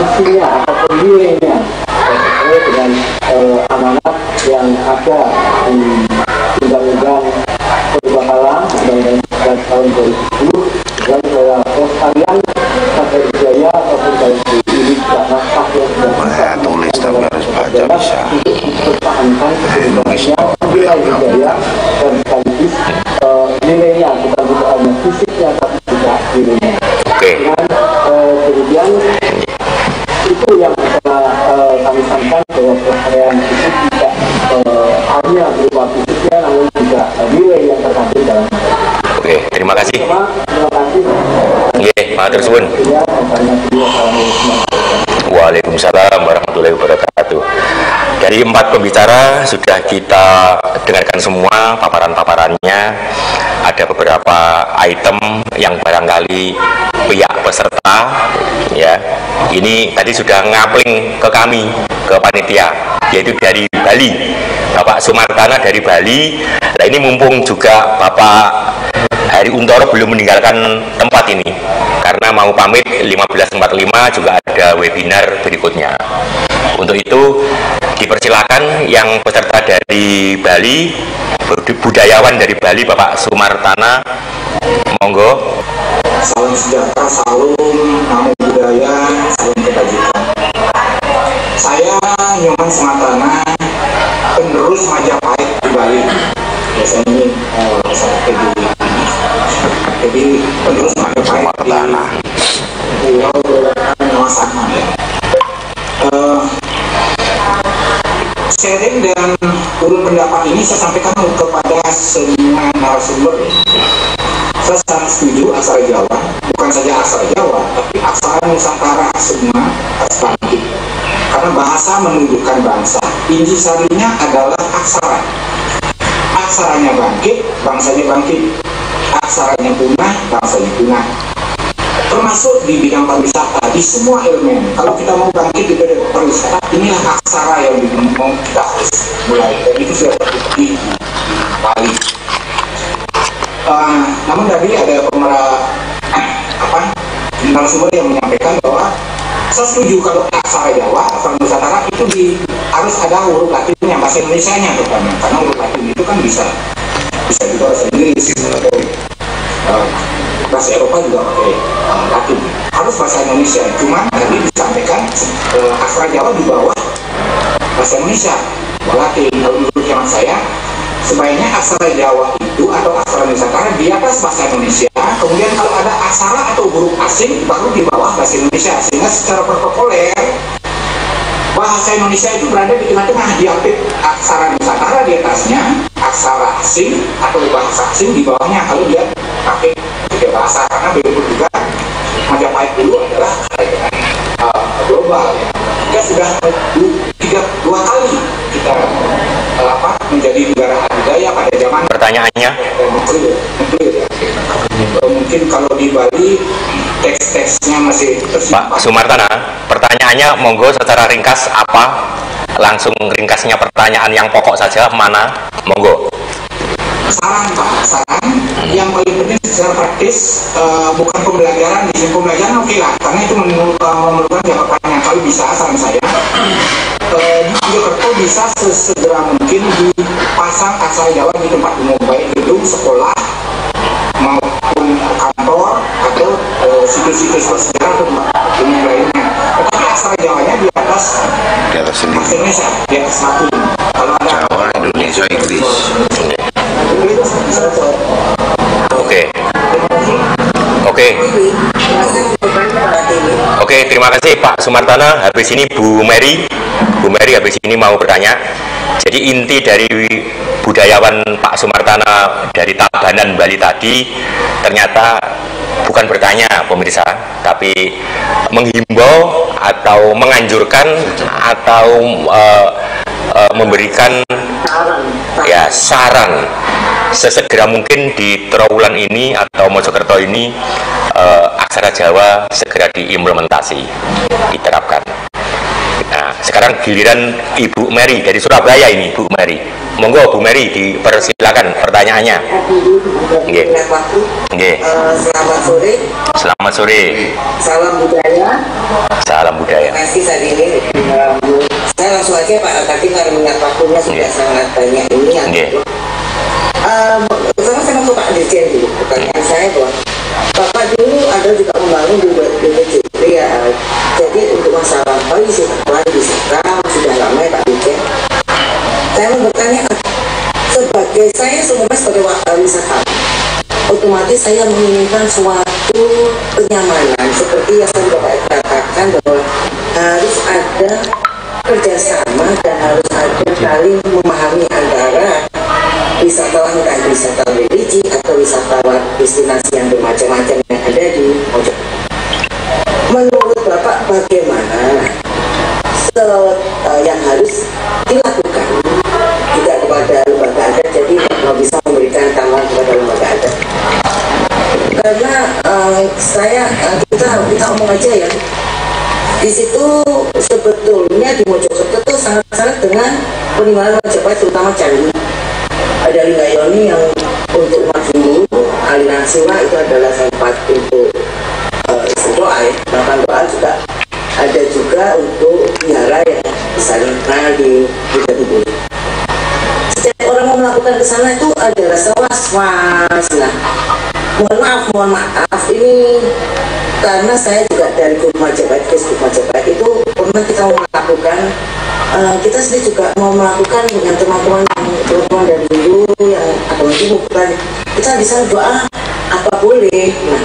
S5: isinya atau nilainya sesuai dengan amanat yang ada di Undang-Undang Perubahan Undang-Undang tahun 2010 dan bahwa pelestarian sampai budaya ataupun dalam ini tidak naskah yang sudah
S2: tulis tapi harus baca bisa
S5: mempertahankan kebebasannya nilai budaya dan sekaligus nilainya, bukan hanya fisiknya tapi juga nilainya. Dan kemudian itu yang bisa kami sampaikan bahwa pelestarian itu tidak hanya berupa fisiknya, namun juga nilai yang terkandung dalam.
S1: Oke, terima kasih.
S5: Terima kasih.
S1: Oke, matur suwun. Waalaikumsalam warahmatullahi wabarakatuh. Dari Dari 4 pembicara sudah kita dengarkan semua paparan-paparannya. Ada beberapa item yang barangkali pihak peserta ya ini tadi sudah ngapling ke kami, ke panitia, yaitu dari Bali, Bapak Sumartana dari Bali. Nah ini mumpung juga Bapak Hari Untoro belum meninggalkan tempat ini karena mau pamit 15.45 juga ada webinar berikutnya. Untuk itu dipersilakan yang peserta dari Bali, budayawan dari Bali Bapak Sumartana, monggo.
S6: Salam sejahtera, salam namo budaya, salam kebajikan. Saya Nyoman Sumartana, penerus Majapahit di Bali. Biasanya ini jadi penerus Majapahit di Pulau Nawasana ya. Sharing dan urut pendapat ini saya sampaikan kepada semua narasumber. Saya sangat setuju aksara Jawa, bukan saja aksara Jawa, tapi aksara Nusantara semua harus bangkit. Karena bahasa menunjukkan bangsa. Intisarinya adalah aksara. Aksaranya bangkit, bangsanya bangkit. Aksaranya punah, bangsanya punah. Termasuk di bidang pariwisata, di semua elemen. Kalau kita mau bangkit di bidang pariwisata, inilah aksara yang mau kita harus mulai. Dan itu sudah terbukti di Bali. Namun tadi ada narasumber yang menyampaikan bahwa saya setuju kalau aksara Jawa, aksara Nusantara itu harus ada huruf Latinnya, bahasa Indonesianya terutama. Karena huruf Latin itu kan bisa juga bahasa Inggris atau bahasa Eropa juga pakai Latin. Harus bahasa Indonesia. Cuma tadi disampaikan aksara Jawa di bawah bahasa Indonesia, Latin. Kalau menurut hemat saya, sebaiknya aksara Jawa itu atau aksara Nusantara di atas bahasa Indonesia, kemudian kalau ada aksara atau huruf asing baru di bawah bahasa Indonesia, sehingga secara protokoler bahasa Indonesia itu berada di tengah-tengah, diapit aksara Nusantara di atasnya, aksara asing atau bahasa asing di bawahnya kalau dia pakai tiga bahasa. Karena begitu juga Majapahit dulu adalah dengan global ya. Kita sudah dua kali kita menjadi negara adidaya pada zaman
S1: pertanyaannya
S6: nuklir ya. Mungkin kalau di Bali teks-teksnya masih tersimpan.
S1: Pak Sumartana, pertanyaannya monggo secara ringkas apa? Langsung ringkasnya pertanyaan yang pokok saja, mana? Monggo.
S6: Saran Pak, saran yang paling penting secara praktis bukan pembelajaran. Di sini pembelajaran oke lah, karena itu memerlukan jangka panjang. Kalau bisa saran saya di Jakarta bisa sesegera mungkin dipasang aksara Jawa di tempat umum, baik gedung, sekolah maupun kantor atau situs-situs bersejarah atau tempat umum lainnya. Tetapi aksara Jawanya di atas bahasa Indonesia, di atas Latin. Kalau ada
S2: Jawa, Indonesia, Inggris.
S1: Oke, terima kasih Pak Sumartana. Habis ini Bu Mary habis ini mau bertanya. Jadi inti dari budayawan Pak Sumartana dari Tabanan Bali tadi ternyata bukan bertanya pemirsa, tapi menghimbau atau menganjurkan atau memberikan ya saran sesegera mungkin di Trowulan ini atau Mojokerto ini aksara Jawa segera diimplementasi, diterapkan. Nah, sekarang giliran Ibu Mary dari Surabaya ini, Bu Mary. Monggo Bu Mary dipersilakan pertanyaannya. Nggih. Nggih.
S7: Selamat sore.
S1: Selamat sore.
S7: Salam budaya.
S1: Salam budaya.
S7: Terima kasih saat ini. Saya langsung aja Pak, tadi nggak minat waktunya sudah sangat banyak ini yang pertama saya mau ke Pak Dirjen dulu. Pertanyaan saya bahwa Bapak dulu ada juga membangun di BPJP ya. Jadi untuk masalah pariwisata sudah lama ya Pak Dirjen. Saya mau bertanya, sebagai saya sebenarnya sebagai wisatawan, otomatis saya menginginkan suatu kenyamanan seperti yang saya Bapak katakan bahwa harus ada kerjasama dan harus ada saling memahami antara wisatawan entah wisatawan religi atau wisatawan destinasi yang bermacam-macam yang ada di Mojokerto. Menurut Bapak bagaimana yang harus dilakukan situ sebetulnya di Mojokerto itu sangat-sangat dengan peninggalan Majapahit, terutama candi. Ada Linggayoni yang untuk umat Hindu, aliran Siwa itu adalah tempat untuk berdoa ya, melakukan doa juga. Ada juga untuk vihara yang bisa dikenal di Bukit. Setiap orang mau melakukan ke sana itu ada rasa was-was. Nah, mohon maaf ini karena saya juga dari grup Majapahit, Facebook Majapahit itu pernah kita mau melakukan, kita sendiri juga mau melakukan dengan teman-teman dari dulu yang agama Hindu, bukan kita bisa doa apa boleh. Nah,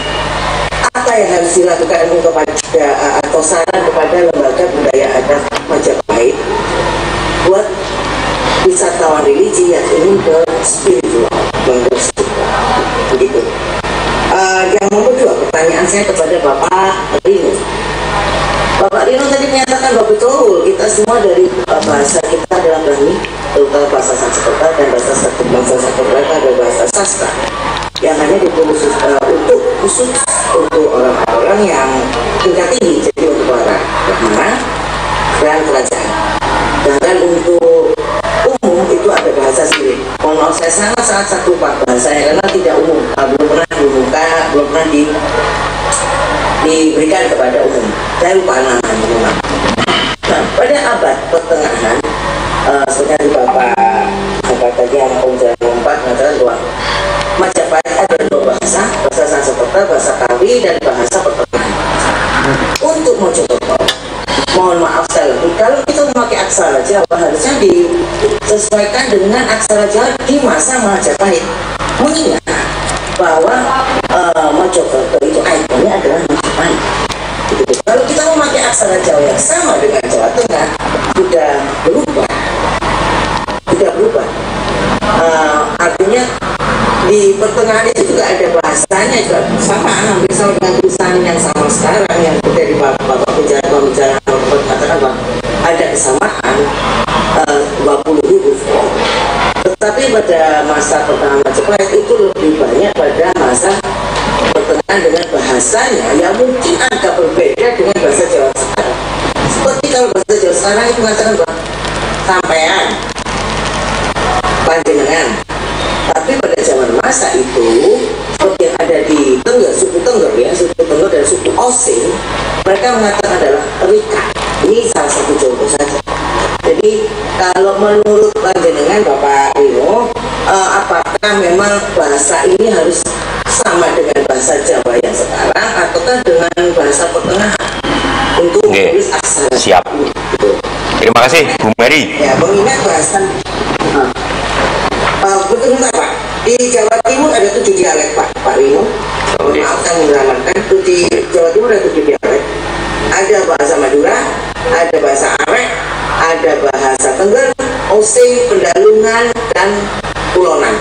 S7: apa yang harus dilakukan kepada atau saran kepada lembaga budaya adat Majapahit buat wisatawan religi yang ingin ke spiritual, begitu. Yang nomor 2, pertanyaan saya kepada Bapak Rino. Bapak Rino tadi menyatakan bahwa betul kita semua dari bahasa kita adalah Brahmi, terutama bahasa Sanskerta dan bahasa Sanskerta adalah bahasa sastra yang hanya ditulis untuk khusus untuk orang-orang yang tingkat tinggi, jadi untuk para brahmana dan kerajaan. Sedangkan untuk umum itu ada bahasa sendiri. Mohon maaf, saya sangat lupa bahasanya karena tidak umum, belum pernah dibuka, belum pernah diberikan kepada umum. Saya lupa namanya. Nah, pada abad pertengahan, seperti Bapak tadi yang Om 4 mengatakan bahwa Majapahit ada 2 bahasa Sanskerta, bahasa Kawi, dan bahasa pertengahan. Untuk Mojokerto, mohon maaf sekali, kalau kita memakai aksara Jawa harusnya disesuaikan dengan aksara Jawa di masa Majapahit. Mengingat bahwa Mojokerto itu ikonnya adalah Majapahit. Kalau kita memakai aksara Jawa yang sama dengan Jawa Tengah, sudah berubah. Artinya di pertengahan itu juga ada bahasanya juga sama, hampir sama dengan tulisan yang sama sekarang yang dari Bapak pembicara katakan bahwa ada kesamaan 20 huruf. Tetapi pada masa pertengahan Majapahit itu lebih banyak pada masa pertengahan dengan bahasanya yang mungkin agak berbeda dengan bahasa Jawa sekarang. Seperti kalau bahasa Jawa sekarang itu mengatakan bahwa sampean, panjenengan. Tapi pada zaman masa itu, seperti yang ada di suku Tengger dan suku Osing, mereka mengatakan adalah Rika. Ini salah satu contoh saja. Jadi kalau menurut panjenengan Bapak Rino, apakah memang bahasa ini harus sama dengan bahasa Jawa yang sekarang, ataukah dengan bahasa pertengahan untuk menulis aksara?
S1: Siap.
S7: Gitu.
S1: Terima kasih, Bu Mary.
S7: Ya, mengingat bahasan betul nggak Pak? Di Jawa Timur ada 7 dialek Pak Rino. Maaf saya menerangkan, di Jawa Timur ada 7 dialek. Ada bahasa Madura, ada bahasa Arek, ada bahasa Tengger, Osing, Pendalungan, dan Pulonan.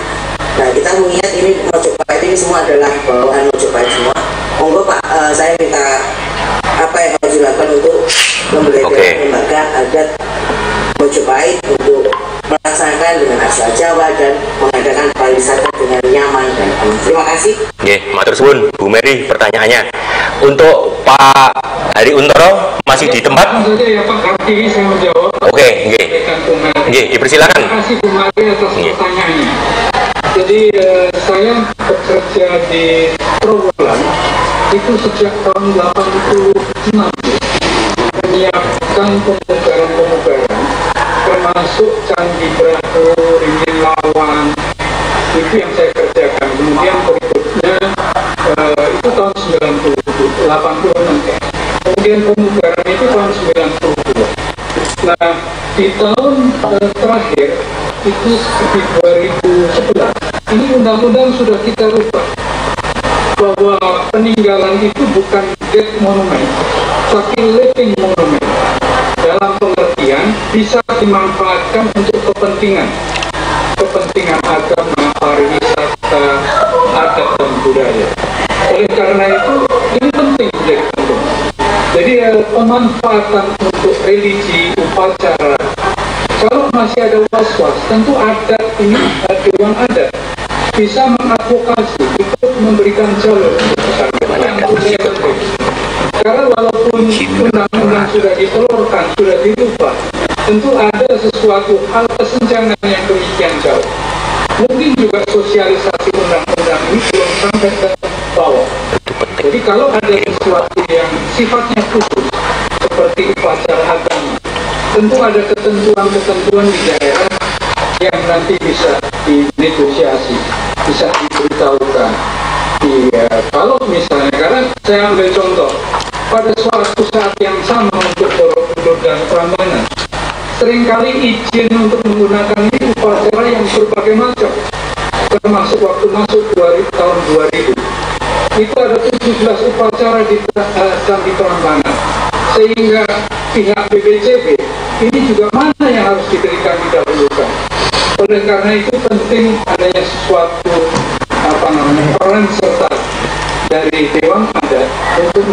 S7: Nah, kita mengingat ini Mojopahit ini semua adalah bawahan Mojopahit semua. Monggo Pak, saya minta apa yang harus dilakukan untuk memberikan lembaga adat Mojopahit untuk melaksanakan dengan aksara Jawa dan mengadakan pariwisata dengan nyaman dan aman. Terima kasih.
S1: Nggih, matur suwun Bu Mary pertanyaannya. Untuk Pak Hari Untoro masih di tempat?
S3: Saja ya Pak Kartini, saya menjawab.
S1: Oke, nggih. Nggih, dipersilakan.
S3: Terima kasih Bu Mary atas pertanyaannya. Jadi saya bekerja di Trowulan itu sejak tahun 86 menyiapkan pemugaran termasuk Candi Brahu, Ringin Lawang, itu yang saya kerjakan. Kemudian berikutnya itu tahun 80-an. Kemudian pemugaran itu tahun 92. Nah, di tahun terakhir itu di 2011 ini undang-undang sudah kita rubah bahwa peninggalan itu bukan dead monument tapi living monument, dalam pengertian bisa dimanfaatkan untuk kepentingan agama, pariwisata, adat dan budaya. Oleh karena itu ini penting menjadi penting. Jadi pemanfaatan untuk religi, upacara, kalau masih ada was-was, tentu adat ini, dewan adat bisa mengadvokasi, ikut memberikan jalur untuk karena walaupun undang-undang
S8: undang-undang sudah ditelurkan, sudah dirubah, tentu ada sesuatu hal kesenjangan yang demikian jauh. Mungkin juga sosialisasi undang-undang ini belum sampai ke bawah. Jadi kalau ada sesuatu yang sifatnya khusus seperti upacara agama, tentu ada ketentuan-ketentuan di daerah yang nanti bisa dinegosiasi, bisa diberitahukan. Iya, kalau misalnya, karena saya ambil contoh, pada suatu saat yang sama untuk Borobudur dan Prambanan, seringkali izin untuk menggunakan ini upacara yang berbagai macam, termasuk waktu masuk tahun 2000. Itu ada 17 upacara di Candi Prambanan, sehingga pihak BPJB ini juga mana yang harus diberikan didahulukan. Oleh karena itu penting adanya sesuatu peran serta dari Dewan Adat untuk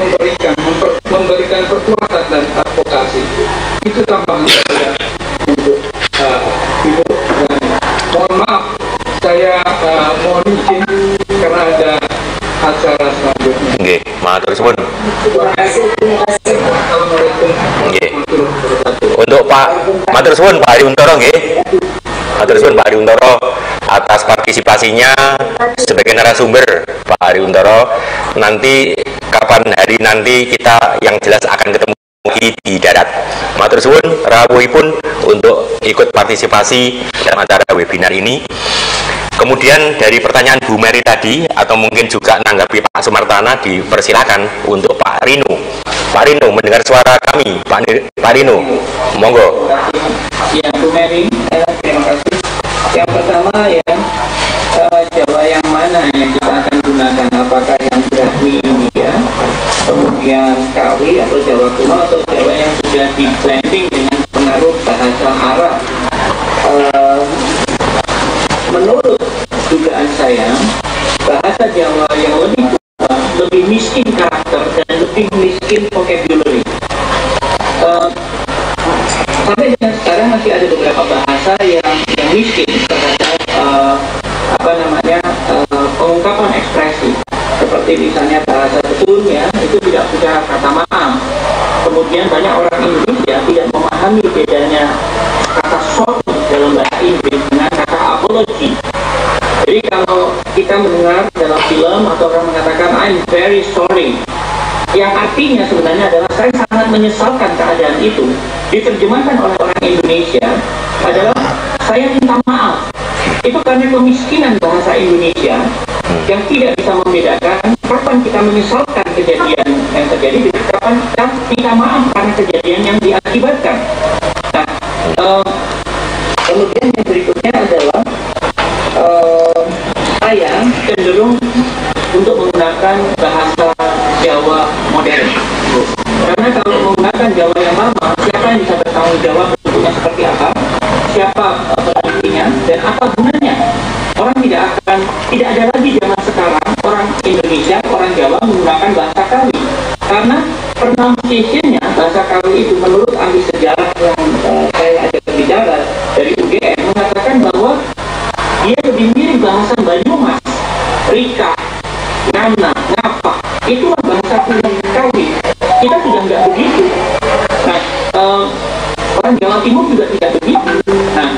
S8: memberikan perkuatan dan advokasi. Itu tambahan saya untuk Ibu, dan mohon maaf saya mohon izin karena ada acara selanjutnya.
S1: Nggih, matur suwun.
S7: Terima kasih.
S8: Assalamualaikum.
S1: Nggih. Untuk Pak matur suwun Pak Ariuntoro nggih. Matur suwun Pak Ariuntoro atas partisipasinya sebagai narasumber. Pak Ariuntoro, nanti kapan hari nanti kita yang jelas akan ketemu di darat. Matur suwun rawuhipun untuk ikut partisipasi dalam acara webinar ini. Kemudian dari pertanyaan Bu Mary tadi, atau mungkin juga menanggapi Pak Sumartana, dipersilakan untuk Pak Rino. Pak Rino, mendengar suara kami. Pak Rino, monggo.
S5: Ya, Bu Mary, terima kasih. Yang pertama ya, Jawa yang mana yang kita akan gunakan? Apakah yang Brahmi India, kemudian Kawi atau Jawa kuno, atau Jawa yang sudah di blending dengan pengaruh bahasa Arab? Menurut dugaan saya, bahasa Jawa yang lebih tua, lebih miskin karakter dan lebih miskin vocabulary. Sampai dengan sekarang masih ada beberapa bahasa yang miskin terhadap pengungkapan ekspresi. Seperti misalnya bahasa Ketun ya, itu tidak punya kata maaf. Kemudian banyak orang Indonesia tidak memahami bedanya kata sorry dalam bahasa Inggris dengan kata apology. Jadi kalau kita mendengar dalam film atau orang mengatakan I'm very sorry, yang artinya sebenarnya adalah saya sangat menyesalkan keadaan itu, diterjemahkan oleh orang Indonesia adalah saya minta maaf. Itu karena kemiskinan bahasa Indonesia yang tidak bisa membedakan kapan kita menyesalkan kejadian yang terjadi dan kapan kita minta maaf karena kejadian yang diakibatkan. Nah, kemudian yang berikutnya adalah saya cenderung untuk menggunakan bahasa Jawa modern. Karena kalau menggunakan Jawa yang lama, siapa yang bisa bertanggung jawab bentuknya seperti apa, siapa penelitinya, dan apa gunanya? Orang tidak ada lagi zaman sekarang orang Indonesia, orang Jawa menggunakan bahasa Kawi, karena pronunciation-nya bahasa Kawi itu menurut ahli sejarah yang saya ajak bicara dari UGM mengatakan bahwa dia lebih mirip bahasa Banyumas, Rika, Ngana, Ngapa. Itulah bahasa Kawi. Kita sudah nggak begitu. Nah, orang Jawa Timur juga tidak begitu. Nah,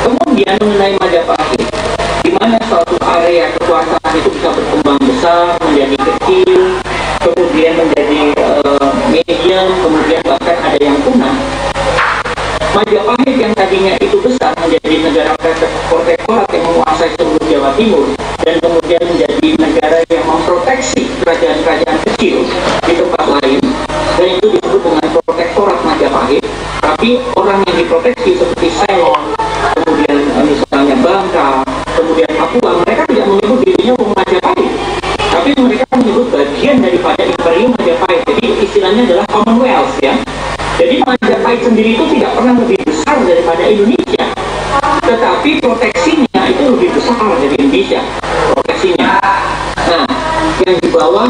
S5: kemudian mengenai Majapahit, di mana suatu area kekuasaan itu bisa berkembang besar, menjadi kecil, kemudian menjadi medium, kemudian bahkan ada yang punah. Majapahit yang tadinya itu besar menjadi negara protektorat yang menguasai seluruh Jawa Timur dan kemudian menjadi negara yang memproteksi kerajaan-kerajaan kecil di tempat lain, dan itu disebut dengan protektorat Majapahit. Tapi orang yang diproteksi seperti Ceylon, kemudian misalnya Bangka, kemudian Papua, mereka tidak menyebut dirinya Majapahit, tapi mereka menyebut bagian daripada Imperium Majapahit. Jadi istilahnya adalah Commonwealth ya. Jadi Majapahit sendiri itu tidak pernah lebih besar daripada Indonesia, tetapi proteksinya itu lebih besar dari Indonesia, proteksinya. Nah, yang di bawah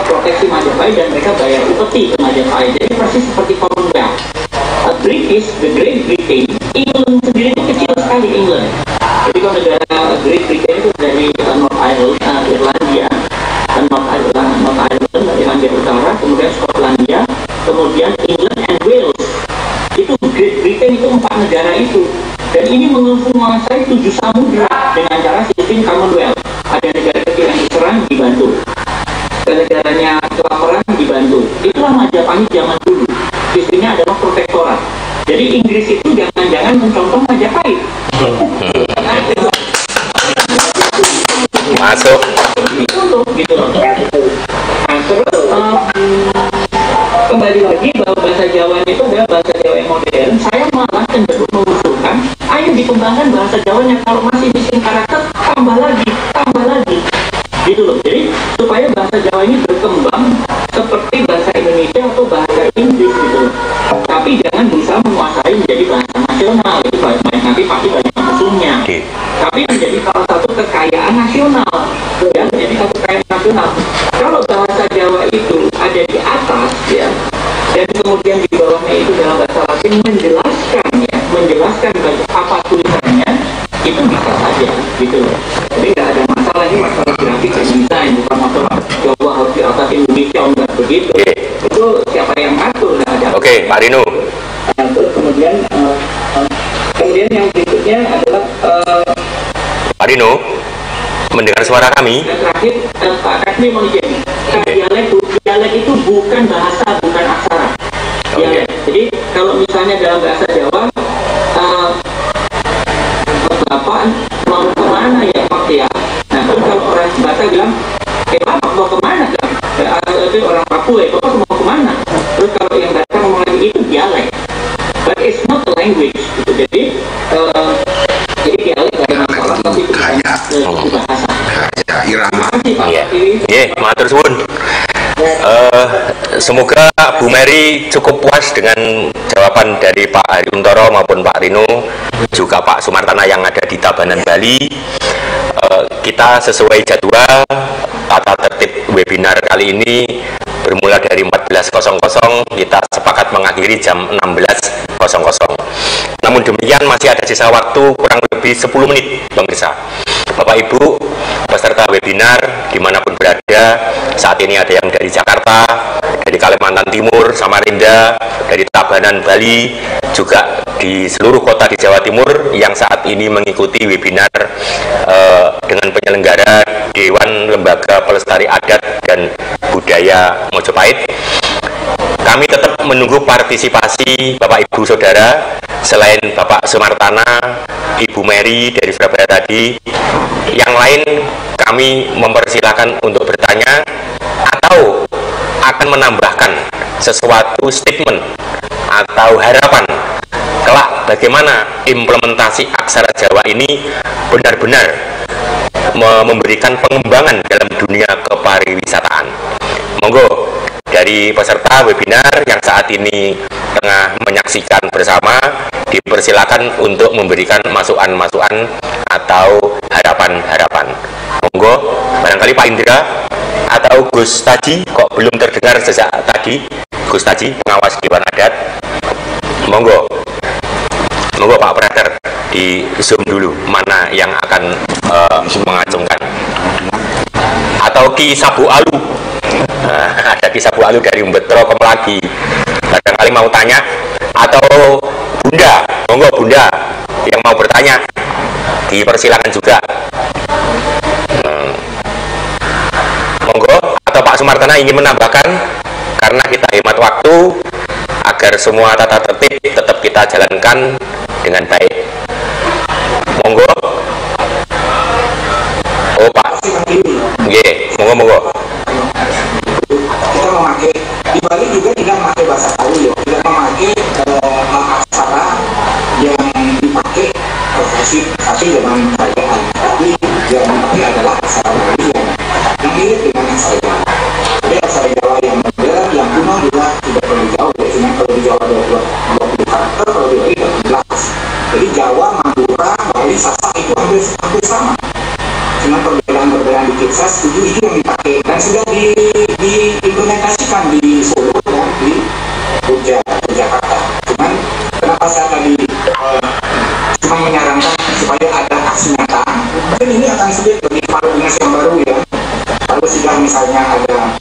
S5: proteksi Majapahit, dan mereka bayar upeti ke Majapahit. Jadi persis seperti Commonwealth. British, the Great Britain, England sendiri itu kecil sekali England. Jadi kalau negara Great Britain itu dari North Ireland, Irlandia, North Ireland, Irlandia Utara, kemudian Skotlandia, itu. Dan ini menguasai 7 samudera dengan cara sistem Commonwealth. Ada negara kecil yang diserang dibantu, negaranya kelaparan dibantu. Itulah Majapahit zaman dulu. Sistemnya adalah protektorat. Jadi Inggris itu jangan-jangan mencontoh Majapahit.
S1: Masuk.
S5: Gitu loh. Nah, terus kembali lagi bahwa bahasa Jawa itu adalah bahasa Jawa yang modern. Saya malah cenderung mengusulkan, ayo dikembangkan bahasa Jawanya. Kalau masih bikin karakter, tambah lagi, gitu loh. Jadi supaya bahasa Jawa ini berkembang seperti bahasa Indonesia atau bahasa Inggris gitu loh. Tapi jangan berusaha menguasai menjadi bahasa nasional. Itu nanti pasti banyak musuhnya. Tapi menjadi salah satu kekayaan nasional, ya, menjadi satu kekayaan nasional. Kalau bahasa Jawa itu ada di atas, ya, dan kemudian di bawahnya itu dalam bahasa Latin menjelaskan apa tulisannya, itu bisa saja, gitu loh. Jadi nggak ada masalah, ini masalah grafik dan desain, bukan masalah Jawa harus di atas Indonesia, enggak begitu. Itu siapa yang ngatur, nggak ada.
S1: Oke, Pak Rino.
S5: Terus kemudian yang berikutnya adalah
S1: Pak Rino, mendengar suara kami?
S5: Terakhir, Pak Kasmi mau izin. Dialek itu bukan bahasa, bukan aksara. Dialek. Jadi kalau misalnya dalam bahasa Jawa, Bapak mau kemana ya Pak ya? Nah, terus kalau orang Batak bilang, Bapak mau kemana kan? Itu orang Papua, Bapak mau kemana? Terus kalau yang Batak ngomong lagi itu dialek. But it's not a language. Gitu. Jadi dialek gak ada masalah, tapi itu bukan bahasa.
S2: Irama.
S1: Iya, matur suwun. Semoga Bu Mary cukup puas dengan jawaban dari Pak Haryontoro maupun Pak Rino, juga Pak Sumartana yang ada di Tabanan, Bali. Kita sesuai jadwal tata tertib webinar kali ini bermula dari 14.00, kita sepakat mengakhiri jam 16.00. Namun demikian masih ada sisa waktu kurang lebih 10 menit, pemirsa. Bapak Ibu peserta webinar dimanapun berada, saat ini ada yang dari Jakarta, dari Kalimantan Timur, Samarinda, dari Tabanan, Bali, juga di seluruh kota di Jawa Timur yang saat ini mengikuti webinar dengan penyelenggara Dewan Lembaga Pelestari Adat dan Budaya Mojopahit. Kami tetap menunggu partisipasi Bapak Ibu Saudara, selain Bapak Sumartana, Ibu Mary dari Surabaya tadi. Yang lain kami mempersilahkan untuk bertanya atau akan menambahkan sesuatu statement atau harapan kelak bagaimana implementasi aksara Jawa ini benar-benar memberikan pengembangan dalam dunia kepariwisataan. Monggo dari peserta webinar yang saat ini tengah menyaksikan bersama, dipersilakan untuk memberikan masukan-masukan atau harapan-harapan. Monggo, barangkali Pak Indra atau Gus Taji, kok belum terdengar sejak tadi, Gus Taji, pengawas Dewan Adat. Monggo Pak Prater, di zoom dulu mana yang akan mengacungkan. Atau Ki Sabu Alu. Ada Ki Sabu Alu dari Mbetro Kemlagi, barangkali mau tanya, atau Bunda, monggo Bunda yang mau bertanya dipersilakan juga. Monggo, atau Pak Sumartana ingin menambahkan, karena kita hemat waktu agar semua tata tertib tetap kita jalankan dengan baik. Monggo. Oh Pak, nggih, monggo.
S6: Kita memakai di Bali juga tidak memakai bahasa Bali, tidak memakai aksara yang dipakai hasil zaman kerajaan, tapi yang dipakai adalah aksara Bali yang mirip dengan aksara Jawa. Jadi aksara Jawa yang modern, yang kuno juga tidak perlu jauh, cuma kalau di Jawa 20 karakter, kalau di Bali 12. Jadi Jawa, Madura, Bali, Sasak itu hampir sama. Cuma perbedaan dikit. Saya setuju itu yang dipakai dan sudah diimplementasikan di Solo dan di Jakarta. Cuman kenapa saya tadi cuma menyarankan supaya ada aksi nyata, mungkin ini akan sulit bagi kepala dinas yang baru ya. Kalau sudah misalnya ada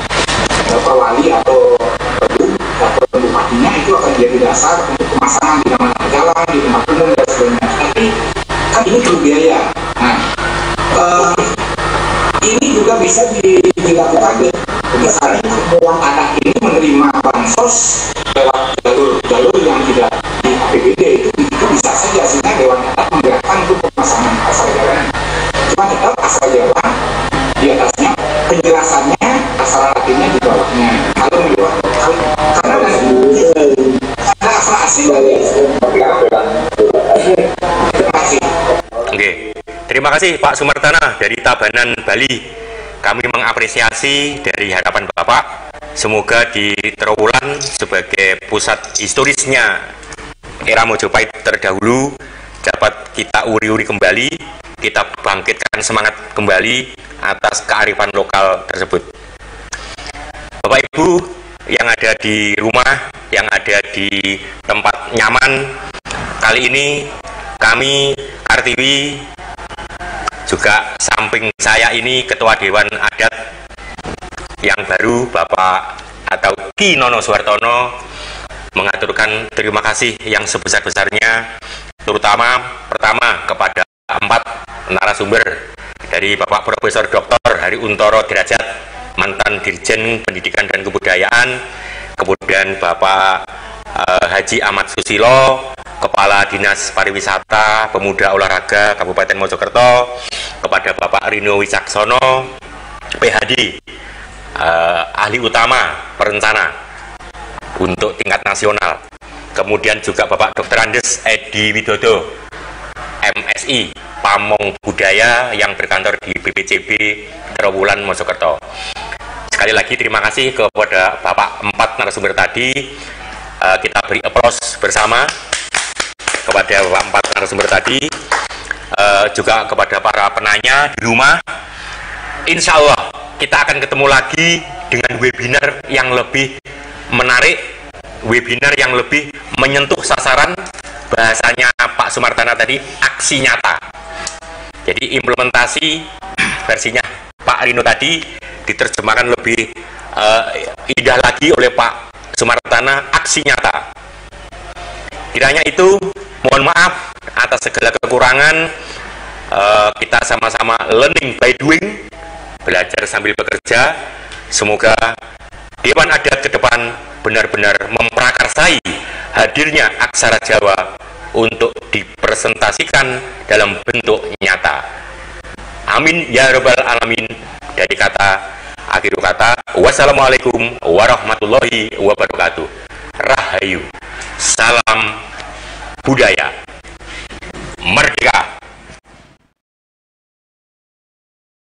S6: perwali atau bupatinya, itu akan jadi dasar untuk pemasangan di mana jalan, di tempat umum dan bisa dilakukan. Misalnya semua anak ini menerima bansos lewat jalur yang tidak di APBD itu bisa saja, sehingga Dewan Adat menggerakkan untuk pemasangan asal jalan. Cuma tetap asal jalan di atasnya, penjelasannya asal latihnya di bawahnya. Kalau di bawah, karena ada asal asing dari. Terima kasih.
S1: Oke, terima kasih Pak Sumartana dari Tabanan, Bali. Kami mengapresiasi dari harapan Bapak. Semoga di Trowulan sebagai pusat historisnya era Mojopahit terdahulu dapat kita uri-uri kembali, kita bangkitkan semangat kembali atas kearifan lokal tersebut. Bapak Ibu yang ada di rumah, yang ada di tempat nyaman, kali ini kami Kartiwi, juga samping saya ini Ketua Dewan Adat yang baru Bapak atau Ki Nono Suhartono, mengaturkan terima kasih yang sebesar-besarnya, terutama pertama kepada 4 narasumber dari Bapak Profesor Dr. Hari Untoro Derajat, mantan Dirjen Pendidikan dan Kebudayaan, kemudian Bapak Haji Ahmad Susilo, Kepala Dinas Pariwisata, Pemuda Olahraga Kabupaten Mojokerto, kepada Bapak Rino Wicaksono, PhD, ahli utama perencana untuk tingkat nasional, kemudian juga Bapak Dr. Andes Edi Widodo, MSI, Pamong Budaya yang berkantor di BPCB Trowulan Mojokerto. Sekali lagi terima kasih kepada Bapak 4 narasumber tadi. Kita beri aplaus bersama kepada Bapak 4 narasumber tadi, juga kepada para penanya di rumah. Insya Allah kita akan ketemu lagi dengan webinar yang lebih menarik, webinar yang lebih menyentuh sasaran. Bahasanya Pak Sumartana tadi, aksi nyata. Jadi implementasi versinya Pak Rino tadi diterjemahkan lebih indah lagi oleh Pak Sumartana, aksi nyata. Kiranya itu, mohon maaf atas segala kekurangan. Kita sama-sama learning by doing, belajar sambil bekerja. Semoga Dewan Adat ke depan benar-benar memprakarsai hadirnya aksara Jawa untuk dipresentasikan dalam bentuk nyata. Amin ya rabbal alamin. Dari kata akhir kata, wassalamualaikum warahmatullahi wabarakatuh. Rahayu, salam budaya.